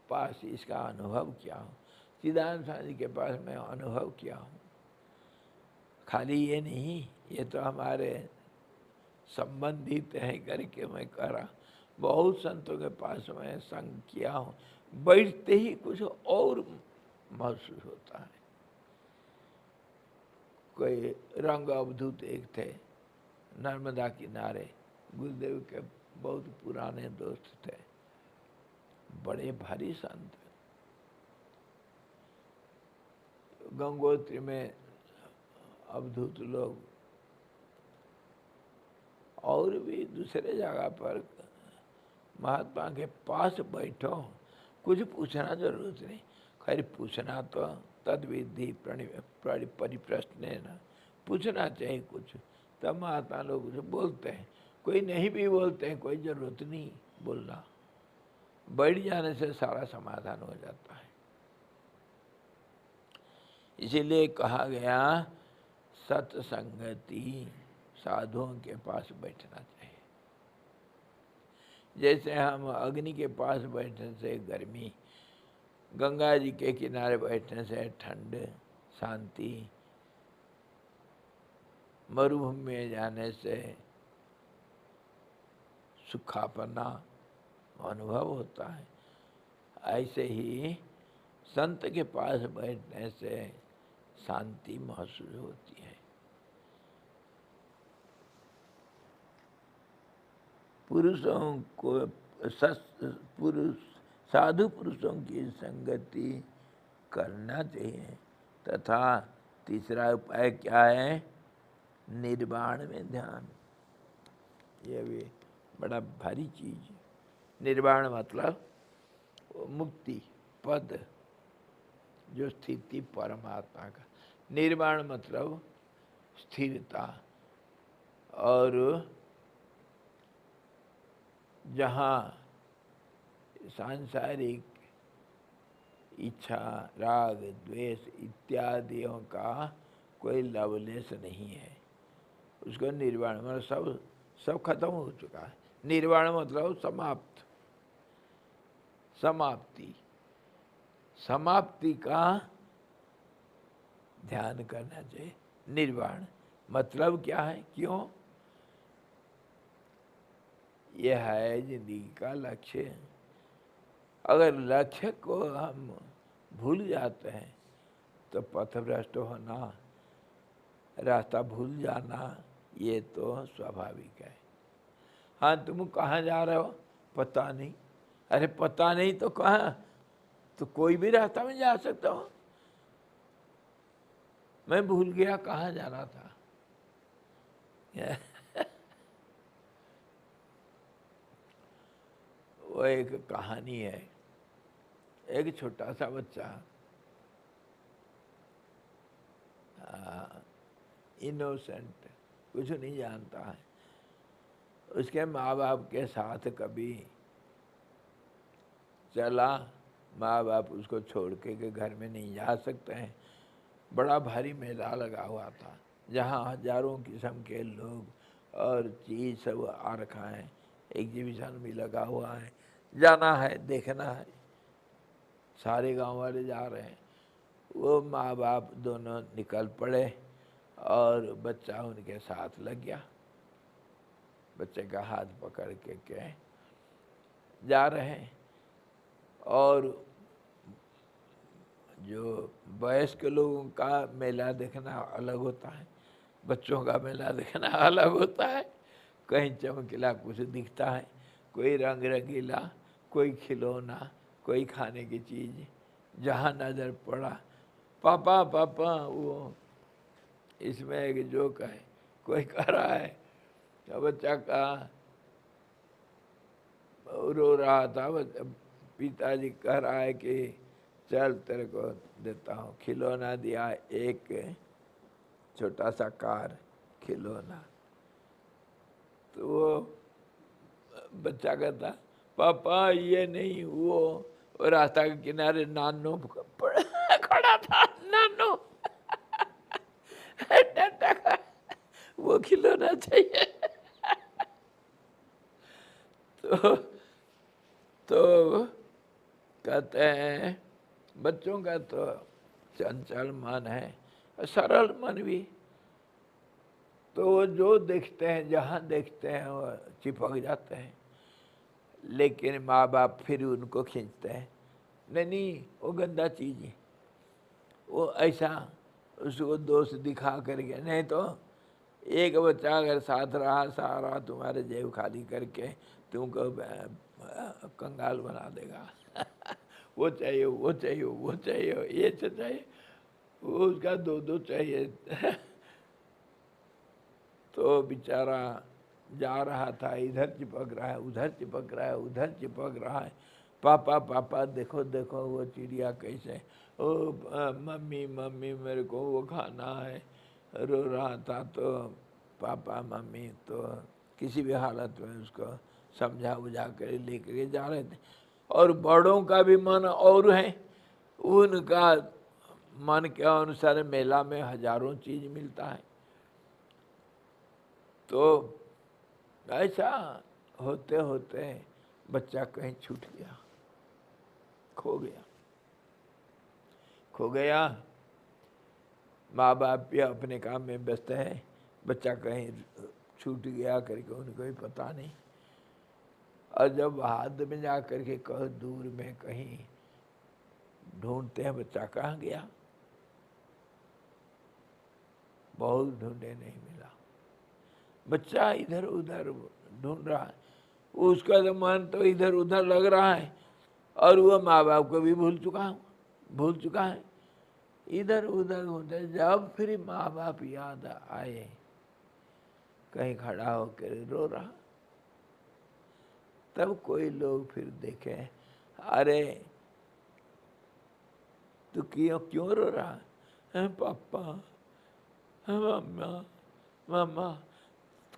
पास इसका अनुभव किया हूँ, सिद्धांत स्वामी के पास मैं अनुभव किया हूँ। खाली ये नहीं, ये तो हमारे संबंधित है करके मैं करा, बहुत संतों के पास मैं संग किया हूँ। बैठते ही कुछ और महसूस होता है। कोई रंग अवधूत एक थे, नर्मदा किनारे, गुरुदेव के बहुत पुराने दोस्त थे, बड़े भारी संत। गंगोत्री में अवधूत लोग और भी दूसरे जगह पर महात्मा के पास बैठो, कुछ पूछना जरूरत नहीं। खैर पूछना तो तद विधि परिप्रश्न न, पूछना चाहिए कुछ, तब महात्मा लोग कुछ बोलते हैं। कोई नहीं भी बोलते हैं, कोई जरूरत नहीं बोलना, बैठ जाने से सारा समाधान हो जाता है। इसीलिए कहा गया सत्संगति, साधुओं के पास बैठना चाहिए। जैसे हम अग्नि के पास बैठने से गर्मी, गंगा जी के किनारे बैठने से ठंड शांति, मरुभूमि में जाने से सूखापना अनुभव होता है, ऐसे ही संत के पास बैठने से शांति महसूस होती है। पुरुषों को साधु पुरुषों की संगति करना चाहिए। तथा तीसरा उपाय क्या है? निर्वाण में ध्यान। ये भी बड़ा भारी चीज है। निर्वाण मतलब मुक्ति पद, जो स्थिति परमात्मा का। निर्वाण मतलब स्थिरता, और जहाँ सांसारिक इच्छा, राग, द्वेष इत्यादियों का कोई लवलेश नहीं है, उसको निर्वाण मतलब सब खत्म हो चुका है। निर्वाण मतलब समाप्त, समाप्ति। समाप्ति का ध्यान करना चाहिए। निर्वाण मतलब क्या है, क्यों? यह है जिंदगी का लक्ष्य। अगर लक्ष्य को हम भूल जाते हैं तो पथभ्रष्ट होना, रास्ता भूल जाना, ये तो स्वाभाविक है। हाँ, तुम कहाँ जा रहे हो? पता नहीं। अरे पता नहीं तो कहाँ? तो कोई भी रास्ता में जा सकता हो। मैं भूल गया कहाँ जाना था। वो एक कहानी है। एक छोटा सा बच्चा इनोसेंट, कुछ नहीं जानता है। उसके माँ बाप के साथ कभी चला, माँ बाप उसको छोड़ के घर में नहीं जा सकते हैं। बड़ा भारी मेला लगा हुआ था, जहाँ हजारों किस्म के लोग और चीज़ सब आ रखा है। एग्जीबिशन भी लगा हुआ है, जाना है, देखना है। सारे गांव वाले जा रहे हैं। वो माँ बाप दोनों निकल पड़े और बच्चा उनके साथ लग गया। बच्चे का हाथ पकड़ के जा रहे हैं। और जो वयस्क लोगों का मेला देखना अलग होता है, बच्चों का मेला देखना अलग होता है। कहीं चमकीला कुछ दिखता है, कोई रंग रंगीला, कोई खिलौना, कोई खाने की चीज़, जहाँ नज़र पड़ा पापा पापा। वो इसमें एक जोक है, कोई कह रहा है तो बच्चा का रो रहा था, पिताजी कह रहा है कि चल तेरे को देता हूँ खिलौना। दिया एक छोटा सा कार खिलौना। तो वो बच्चा कहता पापा ये नहीं, वो रास्ता के किनारे नानो खड़ा था, नानो वो खिलौना चाहिए। तो कहते हैं बच्चों का तो चंचल मन है, सरल मन भी, तो वो जो देखते हैं, जहाँ देखते हैं वो चिपक जाते हैं। लेकिन माँ बाप फिर उनको खींचते हैं, नहीं वो गंदा चीज़ है, वो ऐसा उसको दोष दिखा करके। नहीं तो एक बच्चा अगर साथ रहा, सारा तुम्हारे जेब खाली करके तुमको कंगाल बना देगा। वो चाहिए, वो चाहिए, वो चाहिए, ये चाहिए, वो उसका दो दो चाहिए। तो बेचारा जा रहा था, इधर चिपक रहा है, उधर चिपक रहा है, उधर चिपक रहा है। पापा पापा देखो देखो वो चिड़िया कैसे, ओ मम्मी मम्मी मेरे को वो खाना है। रो रहा था। तो पापा मम्मी तो किसी भी हालत में उसको समझा बुझा कर लेकर के जा रहे थे। और बड़ों का भी मन और है, उनका मन के अनुसार मेला में हजारों चीज मिलता है। तो ऐसा होते होते बच्चा कहीं छूट गया, खो गया। खो गया, माँ बाप भी अपने काम में व्यस्त है, बच्चा कहीं छूट गया करके उनको भी पता नहीं। और जब हाथ में जा करके कहो दूर में कहीं ढूंढते हैं बच्चा कहाँ गया, बहुत ढूंढे नहीं मिला। बच्चा इधर उधर ढूंढ रहा है, उसका तो मन तो इधर उधर लग रहा है और वह माँ बाप को भी भूल चुका है। इधर उधर होते जब फिर माँ बाप याद आए, कहीं खड़ा होकर रो रहा, तब कोई लोग फिर देखे, अरे तू क्यों रो रहा है? पापा, मम्मा, मामा,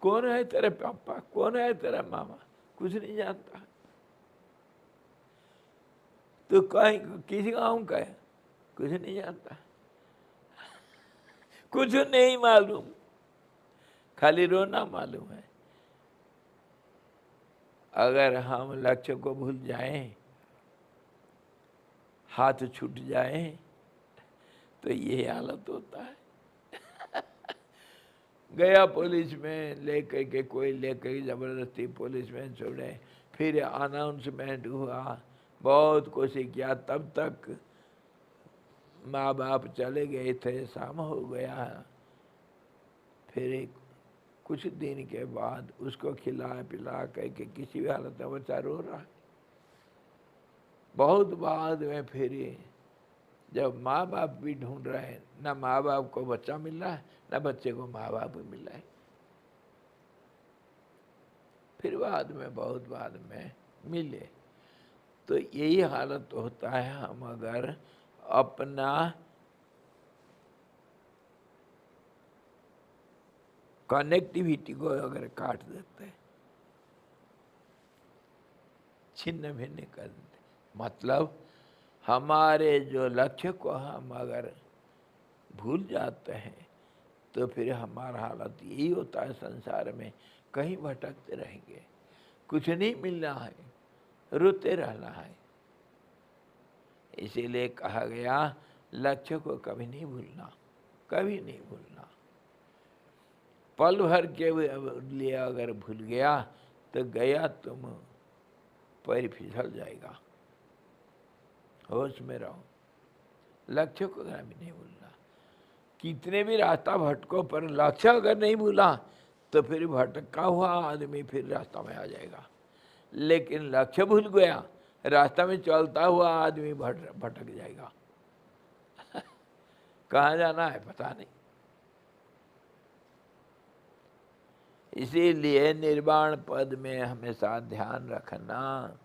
कौन है तेरे पापा, कौन है तेरा मामा, कुछ नहीं जानता। तो कहीं किसी गाँव का है, कुछ नहीं जानता, कुछ नहीं मालूम, खाली रोना मालूम है। अगर हम लक्ष्य को भूल जाएं, हाथ छूट जाए, तो ये हालत होता है। गया पुलिस में लेकर के, कोई लेकर जबरदस्ती पुलिस में छोड़े, फिर अनाउंसमेंट हुआ, बहुत कोशिश किया, तब तक माँ बाप चले गए थे, शाम हो गया। फिर कुछ दिन के बाद उसको खिला पिला करके किसी भी हालत में बच्चा रो रहा है। बहुत बाद में फिर जब माँ बाप भी ढूंढ रहे हैं, ना माँ बाप को बच्चा मिल रहा है, ना बच्चे को माँ बाप भी मिल रहा है। फिर बाद में, बहुत बाद में मिले। तो यही हालत होता है, हम अगर अपना कनेक्टिविटी को अगर काट देते हैं, छिन्न भिन्न कर देते, मतलब हमारे जो लक्ष्य को हम अगर भूल जाते हैं, तो फिर हमारा हालत यही होता है, संसार में कहीं भटकते रहेंगे, कुछ नहीं मिलना है, रोते रहना है। इसीलिए कहा गया, लक्ष्य को कभी नहीं भूलना, कभी नहीं भूलना। पल भर के लिए अगर भूल गया तो गया तुम, पैर फिसल जाएगा। होश में रहो, लक्ष्य को कभी नहीं भूलना। कितने भी रास्ता भटको, पर लक्ष्य अगर नहीं भूला तो फिर भटका हुआ आदमी फिर रास्ता में आ जाएगा। लेकिन लक्ष्य भूल गया, रास्ता में चलता हुआ आदमी भटक जाएगा। कहाँ जाना है पता नहीं। इसीलिए निर्वाण पद में हमेशा ध्यान रखना,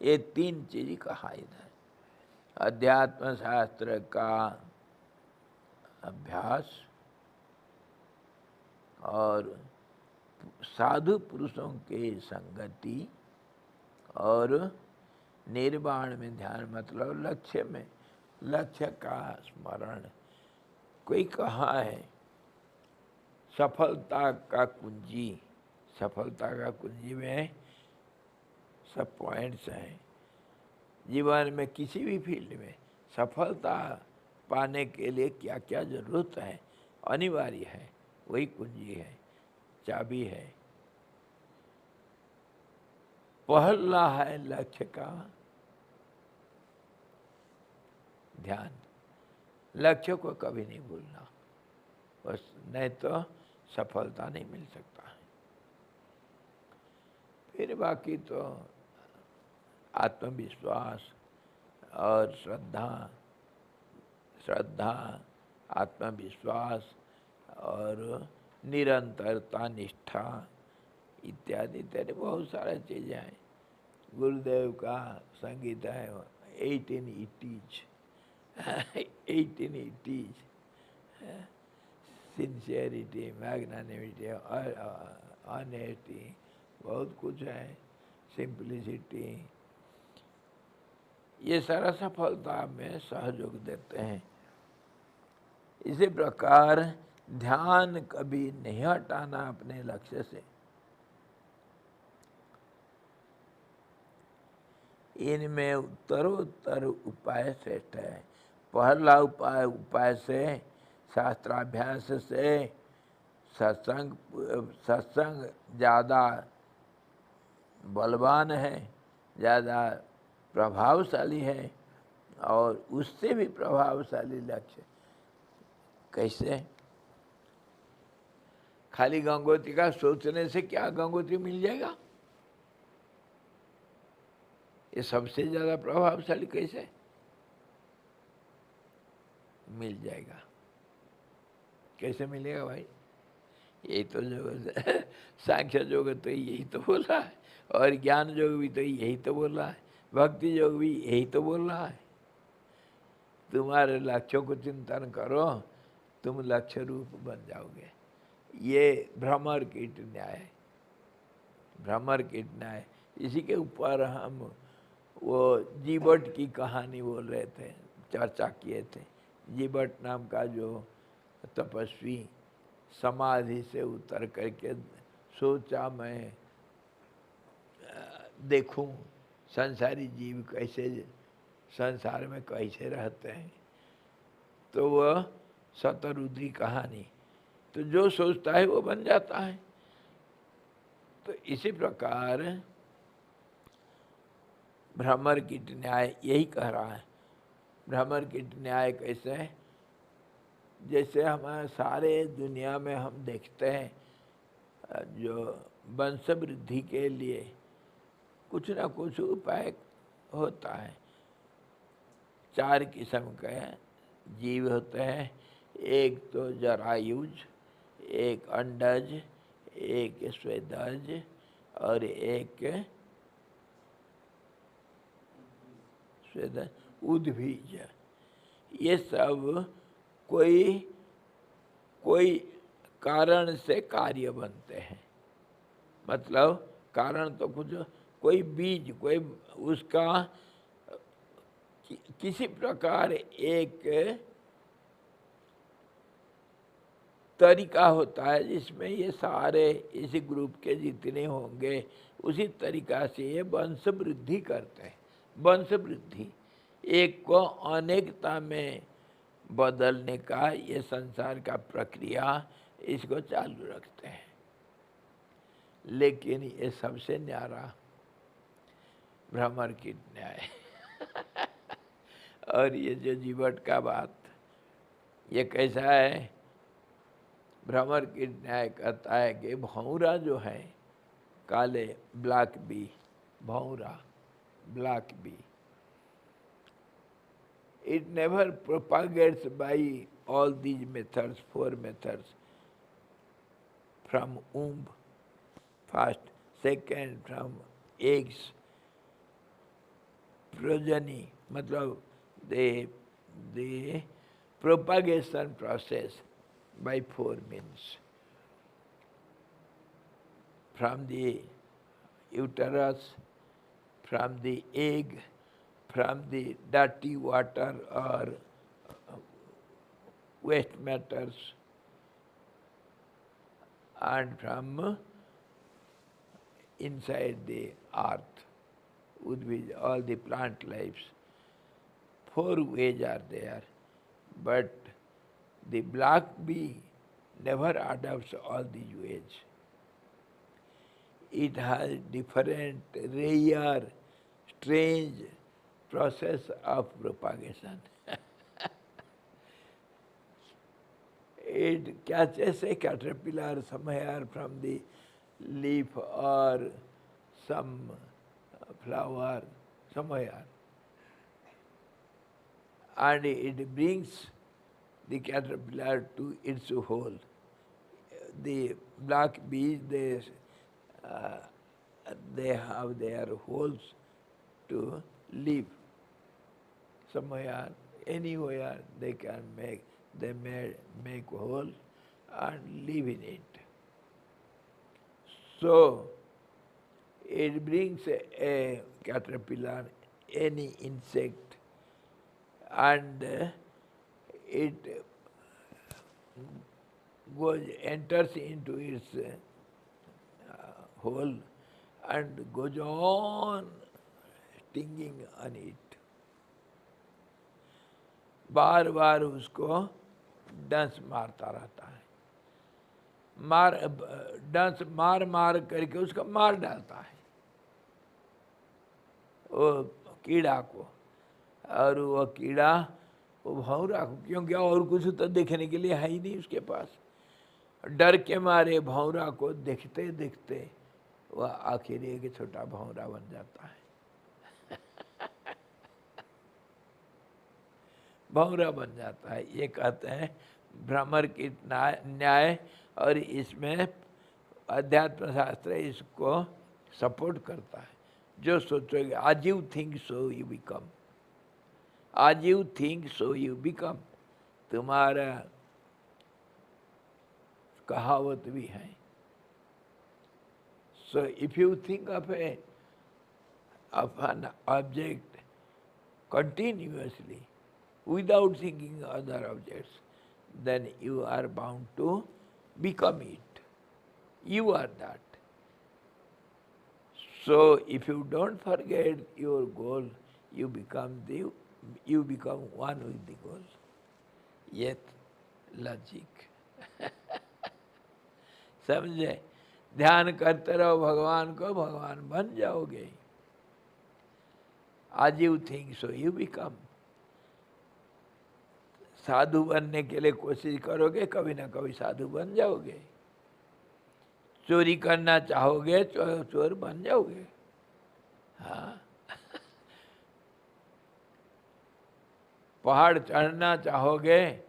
ये 3 चीज कहा इधर। अध्यात्म शास्त्र का अभ्यास और साधु पुरुषों के संगति और निर्वाण में ध्यान, मतलब लक्ष्य में, लक्ष्य का स्मरण। कोई कहा है सफलता का कुंजी, सफलता का कुंजी में सब पॉइंट्स हैं। जीवन में किसी भी फील्ड में सफलता पाने के लिए क्या क्या जरूरत है, अनिवार्य है, वही कुंजी है, चाबी है। पहला है लक्ष्य का ध्यान, लक्ष्य को कभी नहीं भूलना, बस, नहीं तो सफलता नहीं मिल सकता है। फिर बाकी तो आत्मविश्वास और श्रद्धा, आत्मविश्वास और निरंतरता, निष्ठा इत्यादि इत्यादि बहुत सारी चीज़ें हैं। गुरुदेव का संगीत है 18 इटीज, 18 इटीज, सिंसियरिटी, मैग्नानिमिटी, ऑनेस्टी, बहुत कुछ है, सिंप्लिसिटी, ये सारा सफलता में सहयोग देते हैं। इसी प्रकार ध्यान कभी नहीं हटाना अपने लक्ष्य से। इनमें उत्तरोत्तर उपाय श्रेष्ठ है। पहला उपाय से, शास्त्राभ्यास से, सत्संग ज़्यादा बलवान है ज़्यादा प्रभावशाली है और उससे भी प्रभावशाली लक्ष्य। कैसे? खाली गंगोत्री का सोचने से क्या गंगोत्री मिल जाएगा? ये सबसे ज़्यादा प्रभावशाली कैसे मिल जाएगा? कैसे मिलेगा भाई? यही तो योग सांख्य योग तो यही तो बोल रहा है, और ज्ञान योग भी तो यही तो बोल रहा है, भक्ति योग भी यही तो बोल रहा है। तुम्हारे लक्ष्यों को चिंतन करो, तुम लक्ष्य रूप बन जाओगे। ये भ्रमर कीट न्याय है, भ्रमर कीट न्याय। इसी के ऊपर हम वो जीबट की कहानी बोल रहे थे, चर्चा किए थे। जीबट नाम का जो तपस्वी समाधि से उतर करके सोचा मैं देखूं संसारी जीव कैसे संसार में कैसे रहते हैं, तो वह शतरुद्री कहानी। तो जो सोचता है वो बन जाता है। तो इसी प्रकार भ्रमर कीट न्याय यही कह रहा है। भ्रमर कीट न्याय कैसे है? जैसे हमारे सारे दुनिया में हम देखते हैं, जो वंश वृद्धि के लिए कुछ ना कुछ उपाय होता है। 4 किस्म के जीव होते हैं। एक तो जरायुज, एक अंडज, एक स्वेदज और एक स्वेदज उद्भिज। ये सब कोई कारण से कार्य बनते हैं। मतलब कारण तो कुछ, कोई बीज, कोई उसका किसी प्रकार एक तरीका होता है जिसमें ये सारे इसी ग्रुप के जितने होंगे उसी तरीका से ये वंश वृद्धि करते हैं। वंश वृद्धि एक को अनेकता में बदलने का ये संसार का प्रक्रिया, इसको चालू रखते हैं। लेकिन ये सबसे न्यारा भ्रमर कीट न्याय और ये जो जीवट का बात, ये कैसा है? भ्रमर कीट न्याय कहता है कि भौरा जो है, काले ब्लैक बी, भौरा black bee, it never propagates by all these methods, 4 methods, from womb, first, second from eggs, progeny, मतलब the propagation process by 4 means, from the uterus, from the egg, from the dirty water or waste matters, and from inside the earth, with all the plant lives. 4 ways are there, but the black bee never adopts all these ways. It has different, rare, strange process of propagation. It catches a caterpillar somewhere from the leaf or some flower somewhere, and it brings the caterpillar to its hole. The black bees, they have their holes to live somewhere, anywhere they can make. They may make hole and live in it. So it brings a caterpillar, any insect, and it enters into its hole and goes on stinging on it. बार बार उसको डंस मारता रहता है, डंस मार मार करके उसको मार डालता है। वो कीड़ा को, और वो कीड़ा वो भौरा को, क्योंकि और कुछ तो देखने के लिए है ही नहीं उसके पास। डर के मारे भौरा को देखते देखते वह आखिर एक छोटा भौरा बन जाता है। भौरा बन जाता है। ये कहते हैं भ्रमर की न्याय, और इसमें अध्यात्म शास्त्र इसको सपोर्ट करता है। जो सोचोगे, आज you think so you become, आज you think so you become, तुम्हारा कहावत भी है। So if you think of an object continuously without thinking other objects, then you are bound to become it. You are that. So if you don't forget your goal, you become one with the goal. Yet logic. समझे? ध्यान करते रहो भगवान को, भगवान बन जाओगे। आज you think so you become. साधु बनने के लिए कोशिश करोगे, कभी ना कभी साधु बन जाओगे। चोरी करना चाहोगे, चोर बन जाओगे। हाँ। पहाड़ चढ़ना चाहोगे,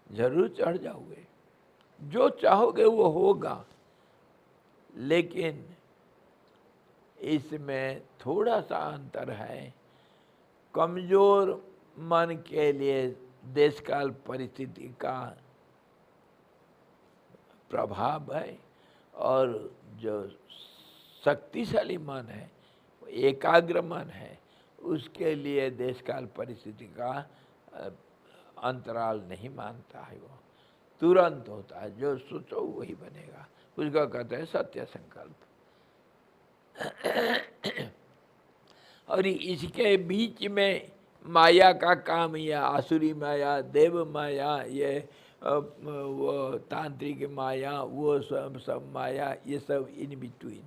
जरूर चढ़ जाओगे। जो चाहोगे वो होगा, लेकिन इसमें थोड़ा सा अंतर है। कमजोर मन के लिए देश काल परिस्थिति का प्रभाव है, और जो शक्तिशाली मन है, एकाग्र मन है, उसके लिए देश काल परिस्थिति का अंतराल नहीं मानता है। वो तुरंत होता है, जो सोचो वही बनेगा। उसका कहते हैं सत्य संकल्प। और इसके बीच में माया का काम, या आसुरी माया, देव माया, ये वो तांत्रिक माया, वो सब माया, ये सब इन बिटवीन,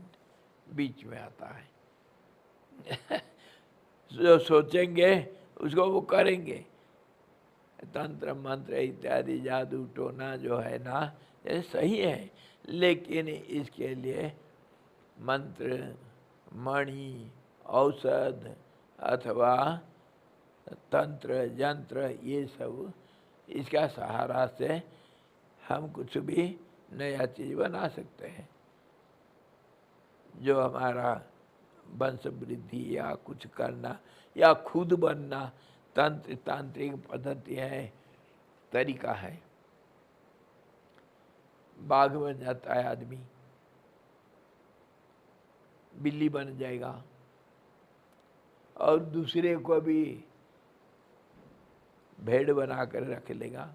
बीच में आता है। जो सोचेंगे उसको वो करेंगे। तंत्र मंत्र इत्यादि जादू टोना जो है ना, ये सही है, लेकिन इसके लिए मंत्र, मणि, औषध अथवा तंत्र यंत्र, ये सब, इसका सहारा से हम कुछ भी नया चीज़ बना सकते हैं। जो हमारा वंश वृद्धि या कुछ करना या खुद बनना, तांत्रिक पद्धति है, तरीका है। बाघ बन जाता है आदमी, बिल्ली बन जाएगा, और दूसरे को भी भेड़ बना कर रख लेगा।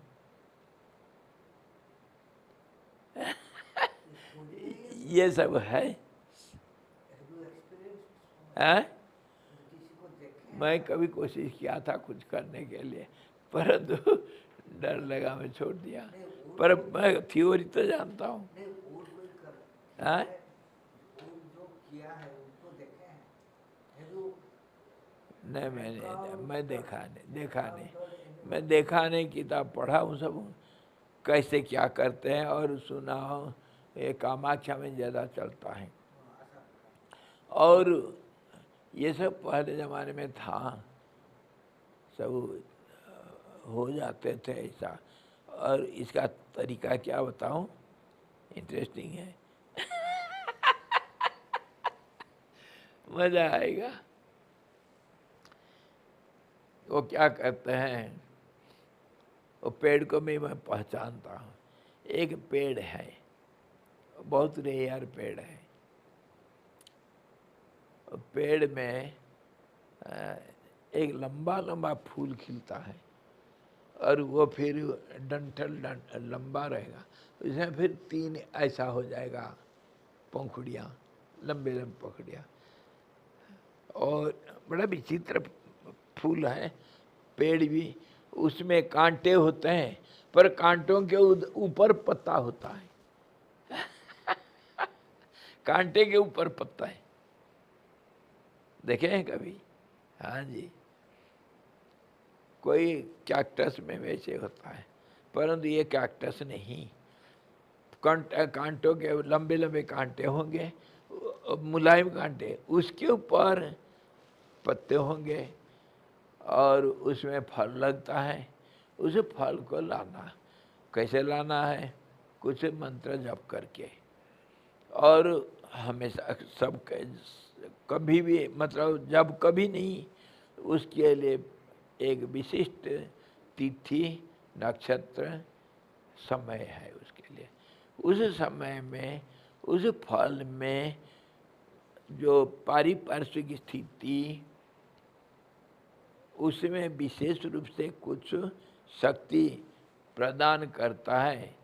ये सब है। मैं कभी कोशिश किया था कुछ करने के लिए, परंतु डर लगा, मैं छोड़ दिया। पर मैं थ्योरी तो जानता हूँ। नहीं, मैं देखा नहीं, किताब पढ़ा हूँ सब, कैसे क्या करते हैं, और सुना हूँ। ये कामाख्या में ज़्यादा चलता है, और ये सब पहले ज़माने में था, सब हो जाते थे ऐसा। और इसका तरीका क्या बताऊँ, इंटरेस्टिंग है। मज़ा आएगा। वो क्या करते हैं, वो पेड़ को मैं पहचानता हूँ। एक पेड़ है, बहुत रेयर पेड़ है। पेड़ में एक लंबा लंबा फूल खिलता है, और वो फिर डंठल लंबा रहेगा, इसमें फिर 3 ऐसा हो जाएगा पंखुड़ियाँ, लंबे लंबे पंखुड़ियाँ, और बड़ा विचित्र फूल है। पेड़ भी, उसमें कांटे होते हैं, पर कांटों के ऊपर पत्ता होता है। कांटे के ऊपर पत्ता है, देखे हैं कभी? हाँ जी, कोई कैक्टस में वैसे होता है, परंतु ये कैक्टस नहीं। कांटों के लंबे लंबे कांटे होंगे, मुलायम कांटे, उसके ऊपर पत्ते होंगे और उसमें फल लगता है। उस फल को लाना, कैसे लाना है? कुछ मंत्र जप करके, और हमेशा सब कभी भी, मतलब जब कभी नहीं, उसके लिए एक विशिष्ट तिथि नक्षत्र समय है उसके लिए। उस समय में उस फल में जो पारिपार्श्विक स्थिति, उसमें विशेष रूप से कुछ शक्ति प्रदान करता है,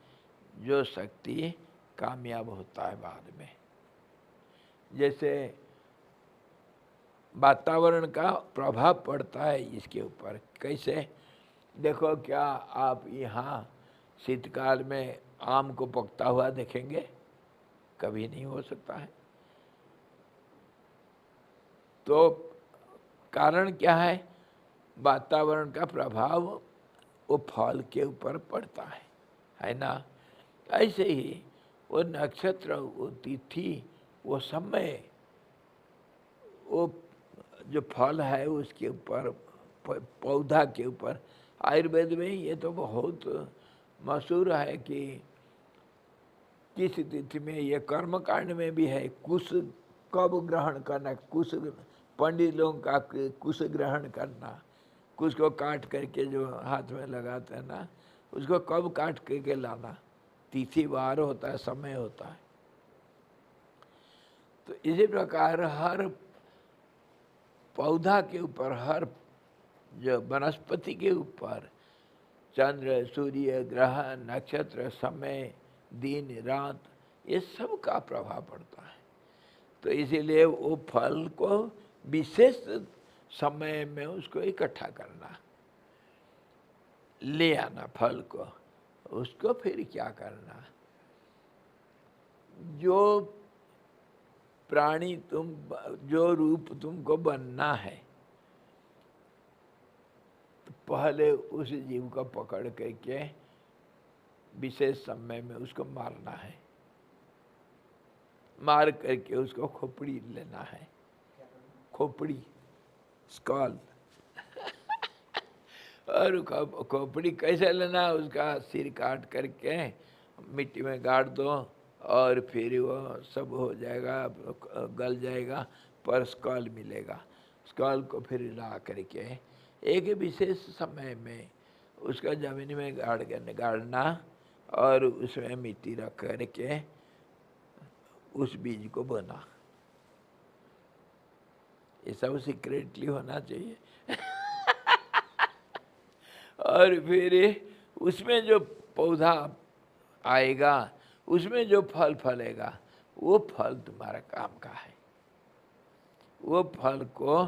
जो शक्ति कामयाब होता है बाद में। जैसे वातावरण का प्रभाव पड़ता है इसके ऊपर। कैसे? देखो, क्या आप यहाँ शीतकाल में आम को पकता हुआ देखेंगे? कभी नहीं हो सकता है। तो कारण क्या है? वातावरण का प्रभाव वो फल के ऊपर पड़ता है ना? ऐसे ही वो नक्षत्र, वो तिथि, वो समय, वो जो फल है उसके ऊपर, पौधा के ऊपर। आयुर्वेद में ये तो बहुत मशहूर है कि किस तिथि में, ये कर्म कांड में भी है, कुश कब ग्रहण करना। कुश, पंडित लोगों का कुश ग्रहण करना, कुश को काट करके जो हाथ में लगाते हैं ना, उसको कब काट करके लाना, तिथि वार होता है, समय होता है। तो इसी प्रकार हर पौधा के ऊपर, हर जो वनस्पति के ऊपर चंद्र, सूर्य, ग्रह, नक्षत्र, समय, दिन, रात, ये सब का प्रभाव पड़ता है। तो इसीलिए वो फल को विशेष समय में उसको इकट्ठा करना, ले आना फल को, उसको फिर क्या करना, जो प्राणी तुम, जो रूप तुमको बनना है, तो पहले उस जीव को पकड़ करके विशेष समय में उसको मारना है। मार करके उसको खोपड़ी लेना है, खोपड़ी, स्कॉल। और खोपड़ी कैसे लेना? उसका सिर काट करके मिट्टी में गाड़ दो, और फिर वो सब हो जाएगा, गल जाएगा, पर स्कॉल मिलेगा। स्कॉल को फिर ला करके एक विशेष समय में उसका जमीन में गाड़ना, और उसमें मिट्टी रख करके उस बीज को बोना। ये सब सीक्रेटली होना चाहिए। और फिर उसमें जो पौधा आएगा, उसमें जो फल फलेगा, वो फल तुम्हारा काम का है। वो फल को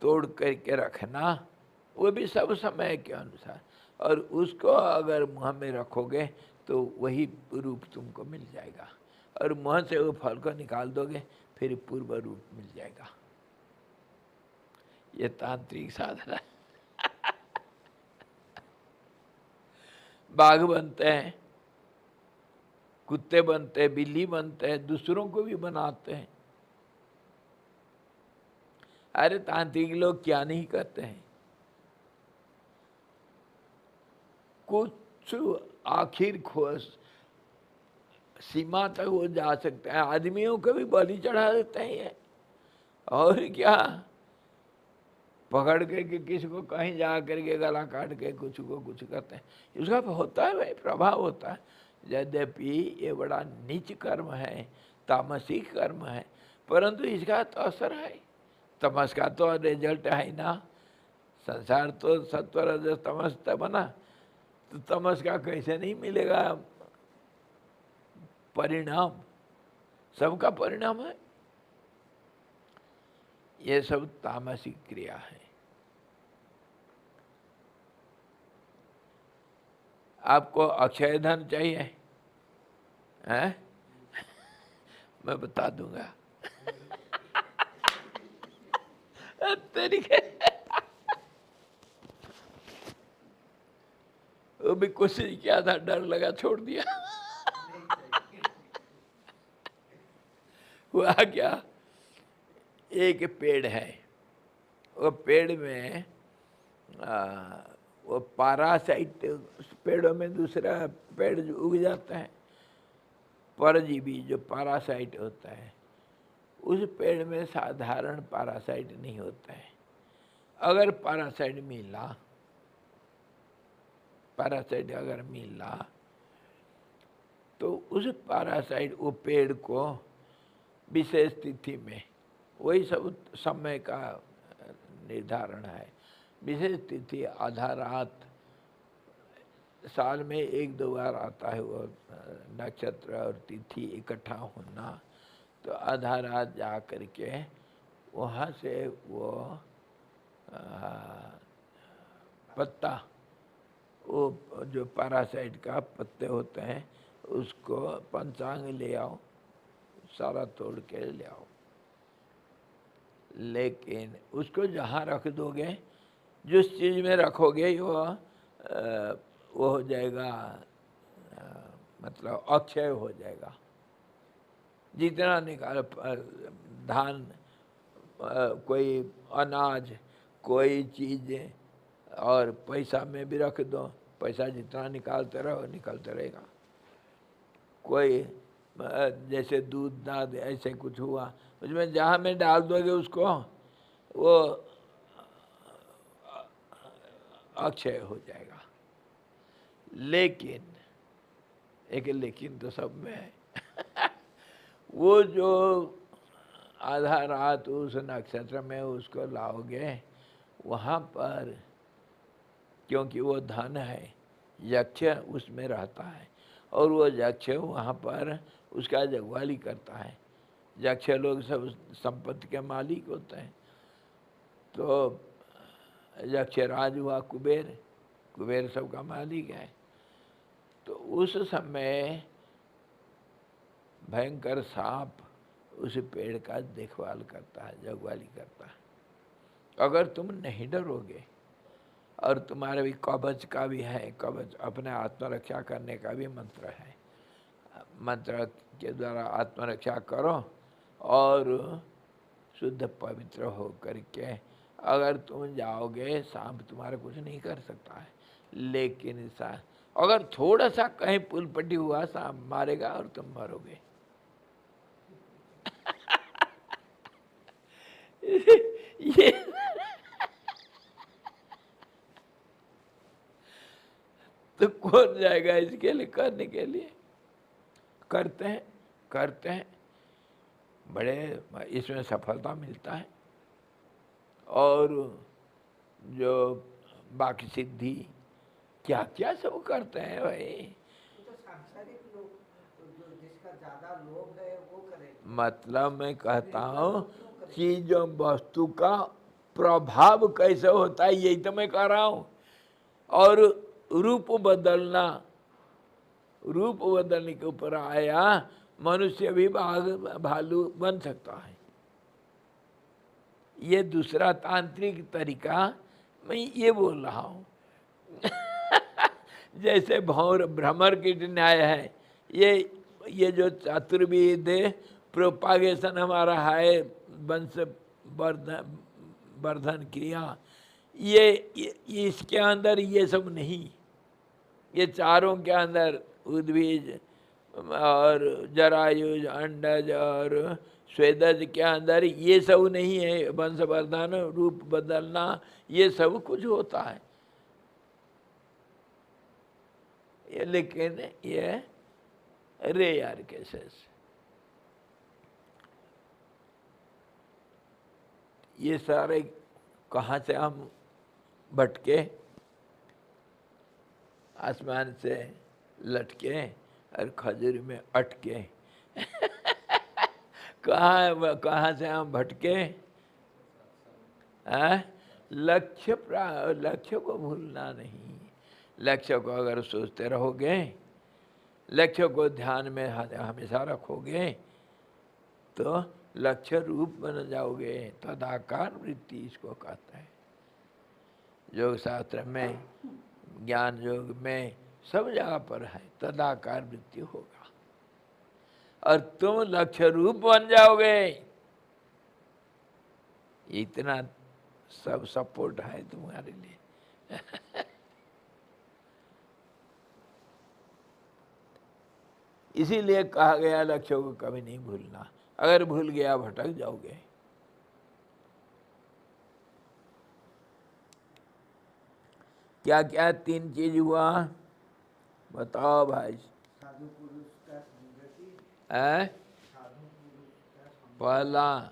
तोड़ करके रखना, वो भी सब समय के अनुसार, और उसको अगर मुँह में रखोगे तो वही रूप तुमको मिल जाएगा, और मुँह से वो फल को निकाल दोगे, फिर पूर्व रूप मिल जाएगा। ये तांत्रिक साधना। बाघ बनते हैं, कुत्ते बनते हैं, बिल्ली बनते हैं, दूसरों को भी बनाते हैं। अरे तांत्रिक लोग क्या नहीं करते हैं, कुछ आखिर खोज सीमा तक वो जा सकते हैं। आदमियों को भी बलि चढ़ा देते हैं ये। और क्या, पकड़ के किसी को कहीं जा करके गला काट के कुछ को कुछ करते हैं। इसका होता है भाई, प्रभाव होता है। यद्यपि ये बड़ा नीच कर्म है, तामसिक कर्म है, परंतु इसका तो असर है। तमस का तो रिजल्ट है ना। संसार तो सत्व रजस तमस बना, तो तमस का कैसे नहीं मिलेगा परिणाम? सबका परिणाम है। ये सब तामसिक क्रिया है। आपको अक्षय धन चाहिए है? मैं बता दूंगा। तरीके वो भी कोशिश किया था, डर लगा, छोड़ दिया। हुआ क्या, एक पेड़ है, वो पेड़ में वो पारासाइट, पेड़ों में दूसरा पेड़ जो उग जाता है, परजीवी जो पारासाइट होता है, उस पेड़ में साधारण पारासाइट नहीं होता है। अगर पारासाइट मिला तो उस पारासाइट वो पेड़ को विशेष तिथि में, वही सब समय का निर्धारण है, विशेष तिथि आधा रात, साल में 1-2 बार आता है वो नक्षत्र और तिथि इकट्ठा होना, तो आधा रात जा करके वहाँ से वो पत्ता, वो जो पैरासाइट का पत्ते होते हैं उसको पंचांग ले आओ, सारा तोड़ के ले आओ। लेकिन उसको जहाँ रख दोगे, जिस चीज़ में रखोगे वो हो जाएगा, मतलब अक्षय हो जाएगा। जितना निकाल, धान, कोई अनाज, कोई चीज़, और पैसा में भी रख दो, पैसा जितना निकालते रहो निकलते रहेगा। कोई जैसे दूध दाद ऐसे कुछ हुआ, उसमें जहाँ में डाल दोगे उसको, वो अक्षय हो जाएगा। लेकिन एक लेकिन तो सब में है। वो जो आधा रात उस नक्षत्र में उसको लाओगे, वहाँ पर क्योंकि वो धन है, यक्ष उसमें रहता है, और वो यक्ष वहाँ पर उसका जगवाली करता है। यक्ष लोग सब संपत्ति के मालिक होते हैं। तो यक्ष राज हुआ कुबेर, कुबेर सबका मालिक है। तो उस समय भयंकर सांप उस पेड़ का देखभाल करता है, जगवाली करता है। अगर तुम नहीं डरोगे, और तुम्हारे भी कवच का भी है, कवच अपने आत्मरक्षा करने का भी मंत्र है, मंत्र के द्वारा आत्मरक्षा करो और शुद्ध पवित्र हो करके अगर तुम जाओगे, सांप तुम्हारा कुछ नहीं कर सकता है। लेकिन अगर थोड़ा सा कहीं पुलपटी हुआ, सांप मारेगा और तुम मरोगे। ये तो कौन जाएगा इसके लिए, करने के लिए? करते हैं, बड़े इसमें सफलता मिलता है। और जो बाकी सिद्धि क्या क्या सब करते हैं भाई। तो सांसारिक लोग, जो जिसका ज्यादा लोभ है वो करेगा। मतलब मैं कहता हूँ कि जो वस्तु का प्रभाव कैसे होता है, यही तो मैं कह रहा हूँ। और रूप बदलने के ऊपर आया, मनुष्य भी भालू बन सकता है। ये दूसरा तांत्रिक तरीका मैं ये बोल रहा हूँ। जैसे भ्रमर की न्याय है, ये जो चतुर्विध प्रोपागेशन हमारा है, वंश वर्धन क्रिया, ये इसके अंदर ये सब नहीं। ये चारों के अंदर उद्भिज और जरायुज, अंडज और स्वेदज के अंदर ये सब नहीं है। वंशवर्धन, रूप बदलना, ये सब कुछ होता है। लेकिन ये रेयर केसेस, ये सारे कहाँ से हम भटके, आसमान से लटके और खजूर में अटके। कहाँ से हम भटके? लक्ष्य को भूलना नहीं। लक्ष्य को अगर सोचते रहोगे, लक्ष्य को ध्यान में हमेशा रखोगे, तो लक्ष्य रूप बन जाओगे। तदाकार वृत्ति इसको कहता है। योग शास्त्र में, ज्ञान योग में, सब जगह पर है तदाकार वृत्ति होगा। और तुम लक्ष्य रूप बन जाओगे। इतना सब सपोर्ट है तुम्हारे लिए। इसीलिए कहा गया लक्ष्य को कभी नहीं भूलना। अगर भूल गया भटक जाओगे। क्या क्या 3 चीज हुआ बताओ भाई। साधु पुरुष का संगति, है साधु पुरुष का संगति, पहला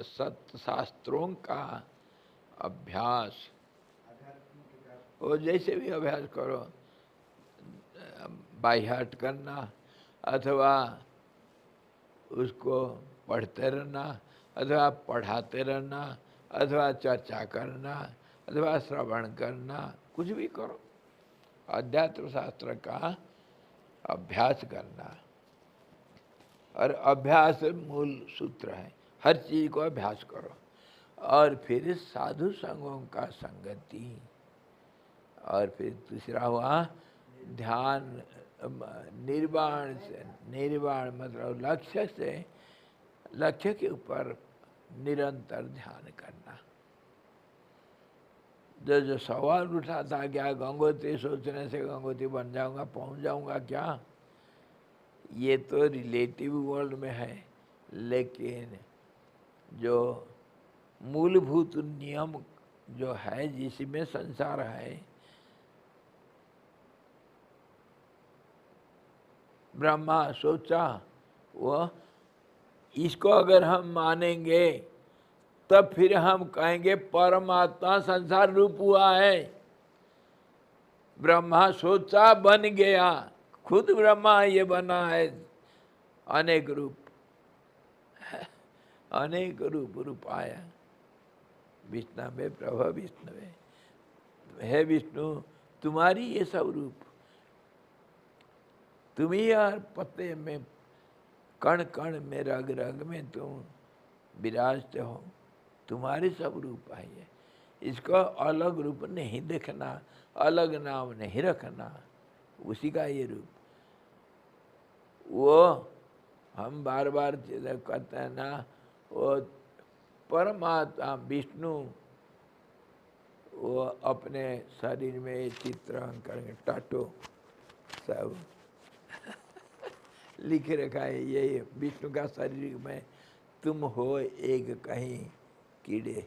सत्शास्त्रों का अभ्यास। आध्यात्मिक विकास, वो जैसे भी अभ्यास करो, बाह्याट करना अथवा उसको पढ़ते रहना अथवा पढ़ाते रहना अथवा चर्चा करना अथवा श्रवण करना, कुछ भी करो, अध्यात्म शास्त्र का अभ्यास करना। और अभ्यास मूल सूत्र है, हर चीज को अभ्यास करो। और फिर साधु संगों का संगति। और फिर दूसरा हुआ ध्यान, निर्वाण से, निर्वाण मतलब लक्ष्य से, लक्ष्य के ऊपर निरंतर ध्यान करना। जो सवाल उठा था, क्या गंगोत्री सोचने से गंगोत्री बन जाऊंगा, पहुंच जाऊंगा क्या, ये तो रिलेटिव वर्ल्ड में है। लेकिन जो मूलभूत नियम जो है, जिसमें संसार है, ब्रह्मा सोचा, वो इसको अगर हम मानेंगे तब फिर हम कहेंगे परमात्मा संसार रूप हुआ है। ब्रह्मा सोचा बन गया, खुद ब्रह्मा ये बना है, अनेक रूप, अनेक रूप रूपाया विष्णवे प्रभ विष्णवे। हे विष्णु, तुम्हारी ये सब रूप, तुम ही हर पत्ते में, कण कण में, रग रग में तुम विराजते हो, तुम्हारे सब रूप है ये। इसको अलग रूप नहीं देखना, अलग नाम नहीं रखना, उसी का ये रूप। वो हम बार बार कहते हैं ना, वो परमात्मा विष्णु, वो अपने शरीर में चित्र करेंगे, टाटो सब लिख रखा है, ये विष्णु का शरीर में तुम हो एक कहीं कीड़े,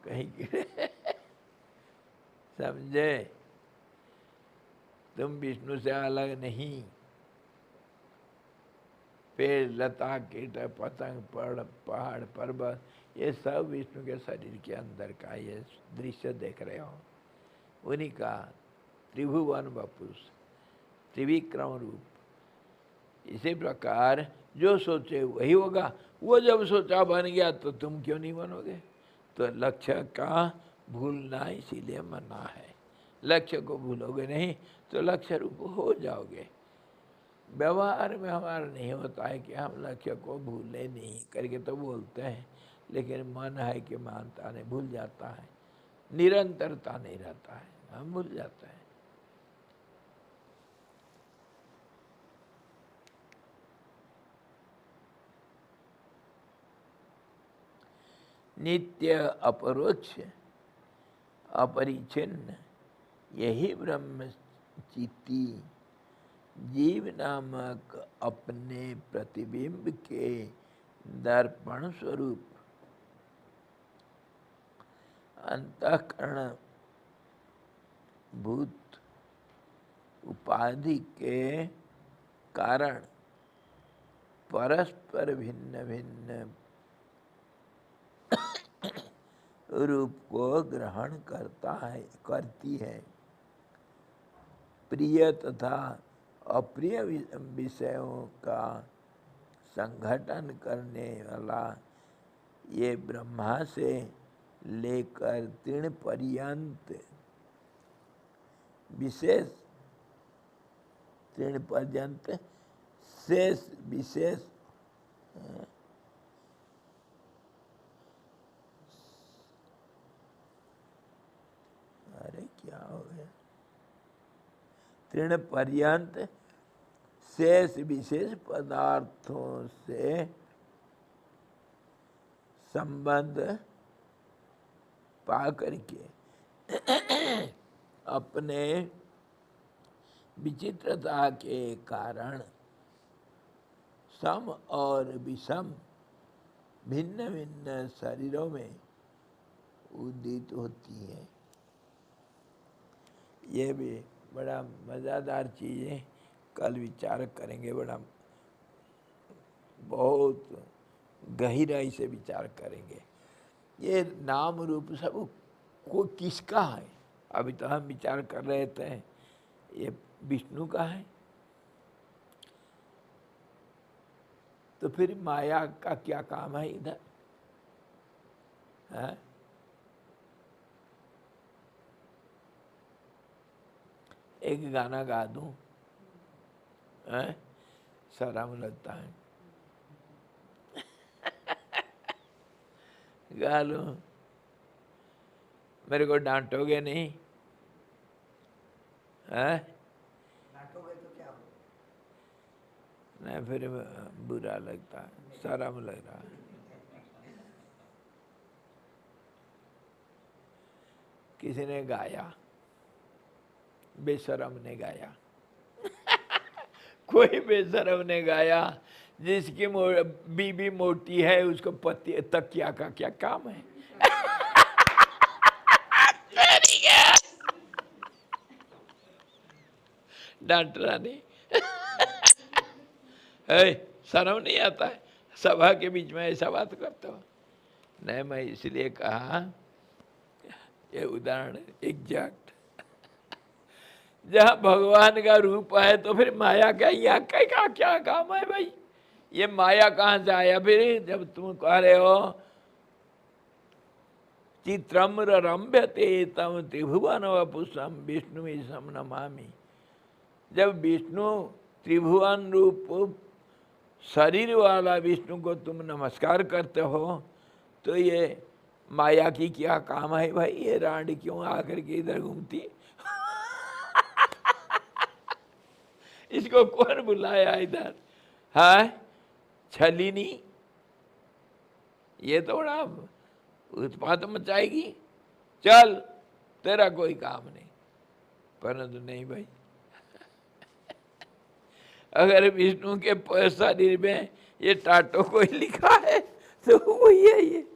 कहीं कीड़े समझे, तुम विष्णु से अलग नहीं। पेड़, लता, कीट, पतंग, पहाड़, पर्वत, ये सब विष्णु के शरीर के अंदर का ये दृश्य देख रहे हो, उन्हीं का त्रिभुवन वपुष, त्रिविक्रम रूप। इसी प्रकार जो सोचे वही होगा। वो जब सोचा बन गया तो तुम क्यों नहीं बनोगे। तो लक्ष्य का भूलना इसीलिए मना है। लक्ष्य को भूलोगे नहीं तो लक्ष्य रूप हो जाओगे। व्यवहार में हमारा नहीं होता है कि हम लक्ष्य को भूले नहीं करके तो बोलते हैं, लेकिन मन है कि मानता नहीं, भूल जाता है, निरंतरता नहीं रहता है, हम भूल जाते हैं। नित्य अपरोक्ष अपरिचिन्न यही ब्रह्म चित्ती जीव नामक अपने प्रतिबिंब के दर्पण स्वरूप अंतःकरण भूत उपाधि के कारण परस्पर भिन्न भिन्न रूप को ग्रहण करता है, करती है। प्रिय तथा अप्रिय विषयों का संघटन करने वाला ये ब्रह्मा से लेकर तृण पर्यंत विशेष, तृण पर्यंत शेष विशेष तृण पर्यंत शेष विशेष पदार्थों से संबंध पा करके अपने विचित्रता के कारण सम और विषम भिन्न भिन्न शरीरों में उदित होती है। ये भी बड़ा मज़ेदार चीज़ है, कल विचार करेंगे, बड़ा बहुत गहराई से विचार करेंगे। ये नाम रूप सब को किसका है? अभी तो हम विचार कर रहे थे ये विष्णु का है, तो फिर माया का क्या काम है इधर? है? एक गाना गा दूं? शर्म लगता है। गा लो, मेरे को डांटोगे नहीं? डांटोगे तो क्या होगा? नहीं, फिर बुरा लगता है, शर्म लग रहा है। किसी ने गाया, बेशरम ने गाया। कोई बेशरम ने गाया, जिसकी बीबी मोटी है उसको पति तकिया का क्या काम है? डांट रहा नहीं। शर्म नहीं आता है सभा के बीच में ऐसा बात करते हो? नहीं, मैं इसलिए कहा ये उदाहरण एग्जैक्ट। जहाँ भगवान का रूप है तो फिर माया का यहाँ का क्या काम है भाई? ये माया कहाँ से आया फिर? जब तुम कह रहे हो चित्रम रम्यते तम त्रिभुवन वपुषम विष्णु ईशम नमामि। जब विष्णु त्रिभुवन रूप शरीर वाला विष्णु को तुम नमस्कार करते हो, तो ये माया की क्या काम है भाई? ये रांड क्यों आकर के इधर घूमती? इसको कौन बुलाया इधर? है छलिनी, ये तो बड़ा उत्पात मचाएगी। चल, तेरा कोई काम नहीं। परंतु नहीं भाई, अगर विष्णु के शरीर में ये टाटो कोई लिखा है तो वो ये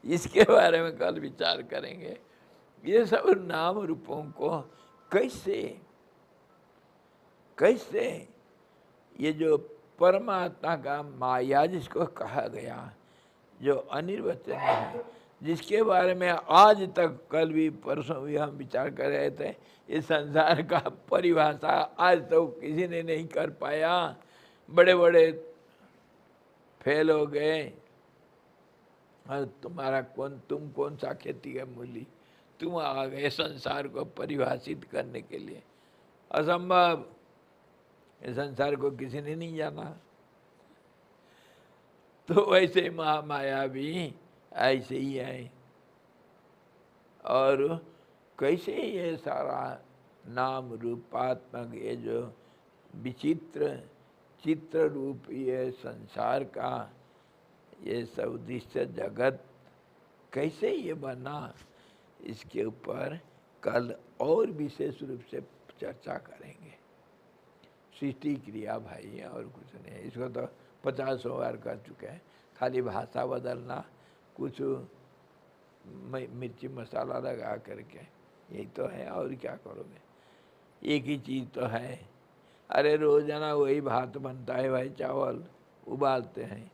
इसके बारे में कल विचार करेंगे। ये सब नाम रूपों को कैसे ये जो परमात्मा का माया जिसको कहा गया, जो अनिर्वचनीय है, जिसके बारे में आज तक कल भी परसों भी हम विचार कर रहे थे, इस संसार का परिभाषा आज तक तो किसी ने नहीं कर पाया। बड़े बड़े फेल हो गए। और तुम कौन सा खेती का मूली? तुम आ गए संसार को परिभाषित करने के लिए। असंभव। इस संसार को किसी ने नहीं जाना। तो वैसे महामाया भी ऐसे ही है। और कैसे ये सारा नाम रूपात्मक ये जो विचित्र चित्र रूप ये संसार का ये सब दृश्य जगत कैसे ये बना, इसके ऊपर कल और विशेष रूप से चर्चा करेंगे। सृष्टि क्रिया भाई, और कुछ नहीं। इसको तो 50 बार कर चुके हैं। खाली भाषा बदलना, कुछ मिर्ची मसाला लगा करके, यही तो है। और क्या करोगे? एक ही चीज़ तो है। अरे रोजाना वही भात बनता है भाई, चावल उबालते हैं।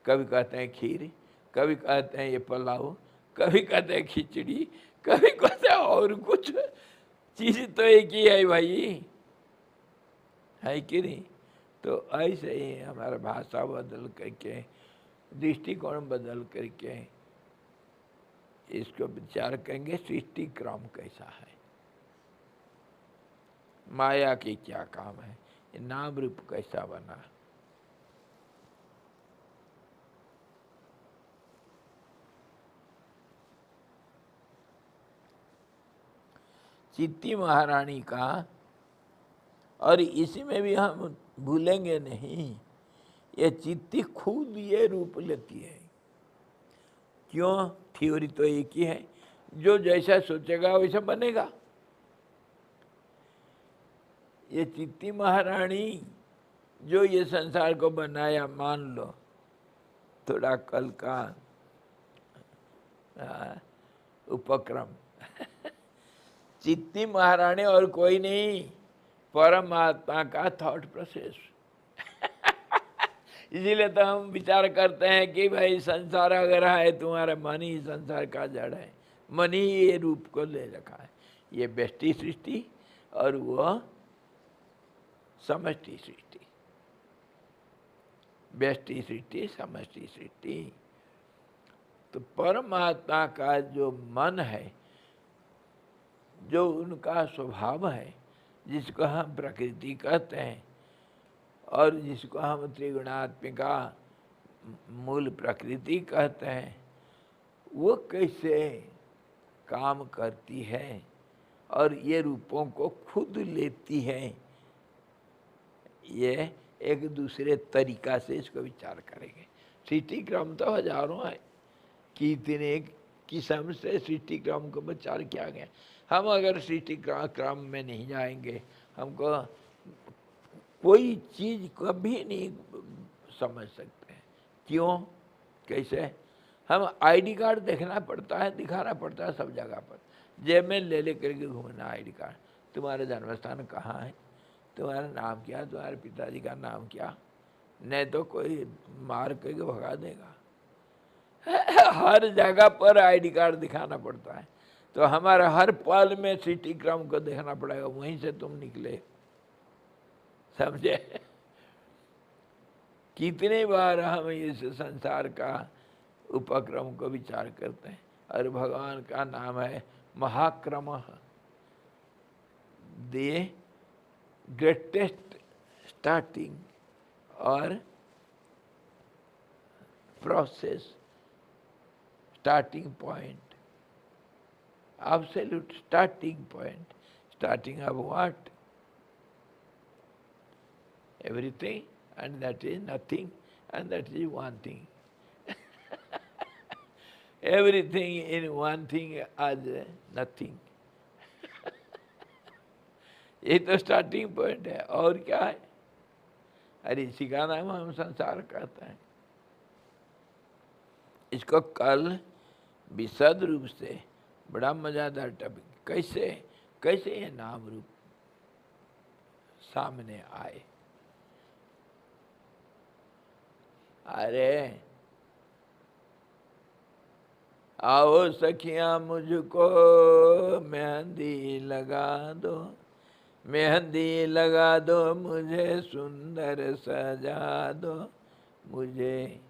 कभी कहते हैं खीर, कभी कहते हैं ये पुलाव, कभी कहते हैं खिचड़ी, कभी कहते हैं और कुछ। चीज़ तो एक ही है भाई, है कि नहीं? तो ऐसे ही हमारा भाषा बदल करके, दृष्टिकोण बदल करके इसको विचार करेंगे। सृष्टि क्रम कैसा है, माया की क्या काम है, नाम रूप कैसा बना। चित्ती महारानी का, और इसी में भी हम भूलेंगे नहीं, ये चित्ती खुद ये रूप लेती है। क्यों? थ्योरी तो एक ही है, जो जैसा सोचेगा वैसा बनेगा। ये चित्ती महारानी जो ये संसार को बनाया, मान लो थोड़ा कल का उपक्रम चित्ती महारानी और कोई नहीं, परमात्मा का थॉट प्रोसेस। इसीलिए तो हम विचार करते हैं कि भाई संसार अगर है, तुम्हारा मन ही संसार का जड़ है, मन ही ये रूप को ले रखा है। ये व्यष्टि सृष्टि और वो समष्टि सृष्टि, व्यष्टि सृष्टि, समष्टि सृष्टि। तो परमात्मा का जो मन है, जो उनका स्वभाव है, जिसको हम प्रकृति कहते हैं और जिसको हम त्रिगुणात्मिका मूल प्रकृति कहते हैं, वो कैसे काम करती है और ये रूपों को खुद लेती है, ये एक दूसरे तरीका से इसको विचार करेंगे। सृष्टि क्रम तो हजारों है, कितने किस्म से सृष्टि क्रम को विचार किया गया। हम अगर सृष्टि क्रम में नहीं जाएंगे, हमको कोई चीज कभी नहीं समझ सकते हैं। क्यों? कैसे? हम आईडी कार्ड देखना पड़ता है, दिखाना पड़ता है सब जगह पर, जेब में ले ले करके घूमना आईडी कार्ड। तुम्हारा जन्म स्थान कहाँ है, तुम्हारा नाम क्या, तुम्हारे पिताजी का नाम क्या, नहीं तो कोई मार करके भगा देगा। हर जगह पर आईडी कार्ड दिखाना पड़ता है, तो हमारा हर पल में सिटी क्रम को देखना पड़ेगा, वहीं से तुम निकले, समझे? कितने बार हम इस संसार का उपक्रम को विचार करते हैं, और भगवान का नाम है महाक्रम, द ग्रेटेस्ट स्टार्टिंग और process, starting point, absolute starting point. Starting of what? Everything, and that is nothing, and that is one thing. Everything in one thing as nothing. ये तो स्टार्टिंग पॉइंट है, और क्या है? अरे इसी का नाम हम संसार कहते हैं। इसको कल विशद रूप से बड़ा मजादार टॉपिक, कैसे कैसे ये नाम रूप सामने आए। अरे आओ सखियां मुझको मेहंदी लगा दो, मेहंदी लगा दो, मुझे सुंदर सजा दो, मुझे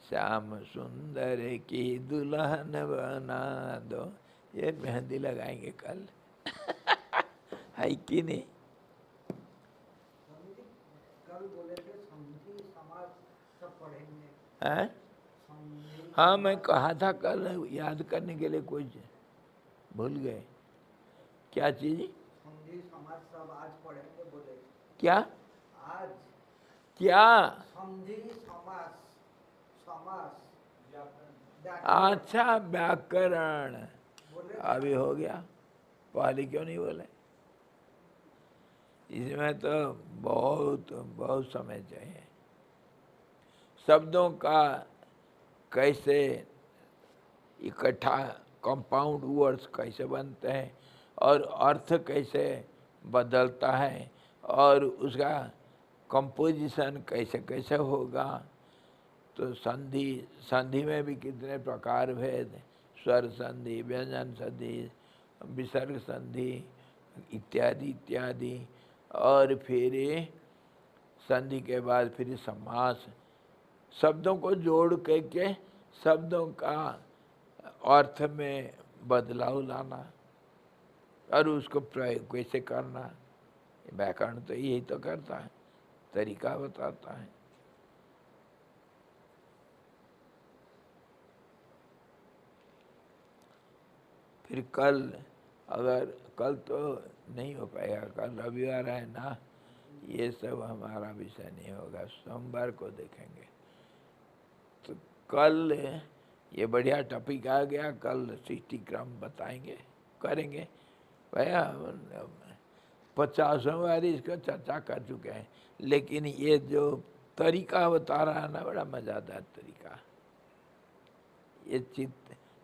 श्याम सुंदर की दुल्हन बना दो। ये मेहंदी लगाएंगे कल। है कि नहीं? कल बोले थे समझी समाज सब पढ़ेंगे। हैं? हाँ, मैं कहा था कल, याद करने के लिए कोई भूल गए। क्या चीज? समझी समाज सब आज पढ़ेंगे बोले। क्या? आज क्या? समझी समाज, समाज अच्छा, व्याकरण अभी हो गया, पहले क्यों नहीं बोले? इसमें तो बहुत बहुत समय चाहिए। शब्दों का कैसे इकट्ठा, कंपाउंड वर्ड्स कैसे बनते हैं और अर्थ कैसे बदलता है और उसका कंपोजिशन कैसे कैसे होगा। तो संधि, संधि में भी कितने प्रकार भेद, स्वर संधि, व्यंजन संधि, विसर्ग संधि इत्यादि इत्यादि। और फिर संधि के बाद फिर समास, शब्दों को जोड़ के शब्दों का अर्थ में बदलाव लाना और उसको प्रयोग कैसे करना। व्याकरण तो यही तो करता है, तरीका बताता है। फिर कल अगर कल तो नहीं हो पाएगा, कल रविवार है ना, ये सब हमारा विषय नहीं होगा, सोमवार को देखेंगे। तो कल ये बढ़िया टॉपिक आ गया, कल सृष्टि क्रम बताएंगे, करेंगे। भैया 50 बार इसका चर्चा कर चुके हैं, लेकिन ये जो तरीका बता रहा है ना, बड़ा मज़ेदार तरीका। ये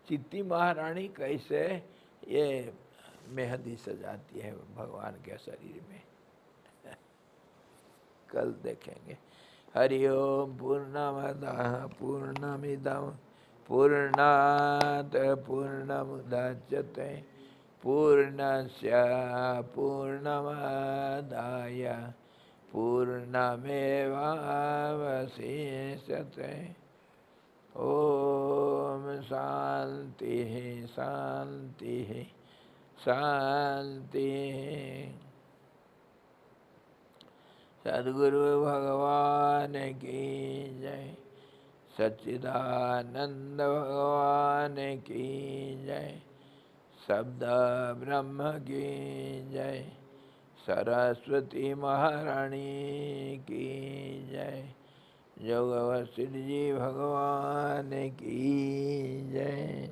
चित्ती महारानी कैसे ये मेहंदी सजाती है भगवान के शरीर में, कल देखेंगे। हरि ओम पूर्णमदः पूर्णमिदं पूर्णात् पूर्णमुदच्यते पूर्णस्य पूर्णमादाय पूर्णमेवावशिष्यते। ओम शांति शांति शांति। सद्गुरु भगवान की जय, सच्चिदानंद भगवान की जय, शब्द ब्रह्म की जय, सरस्वती महारानी की जय, जोग वशिष्ठ जी भगवान की जय।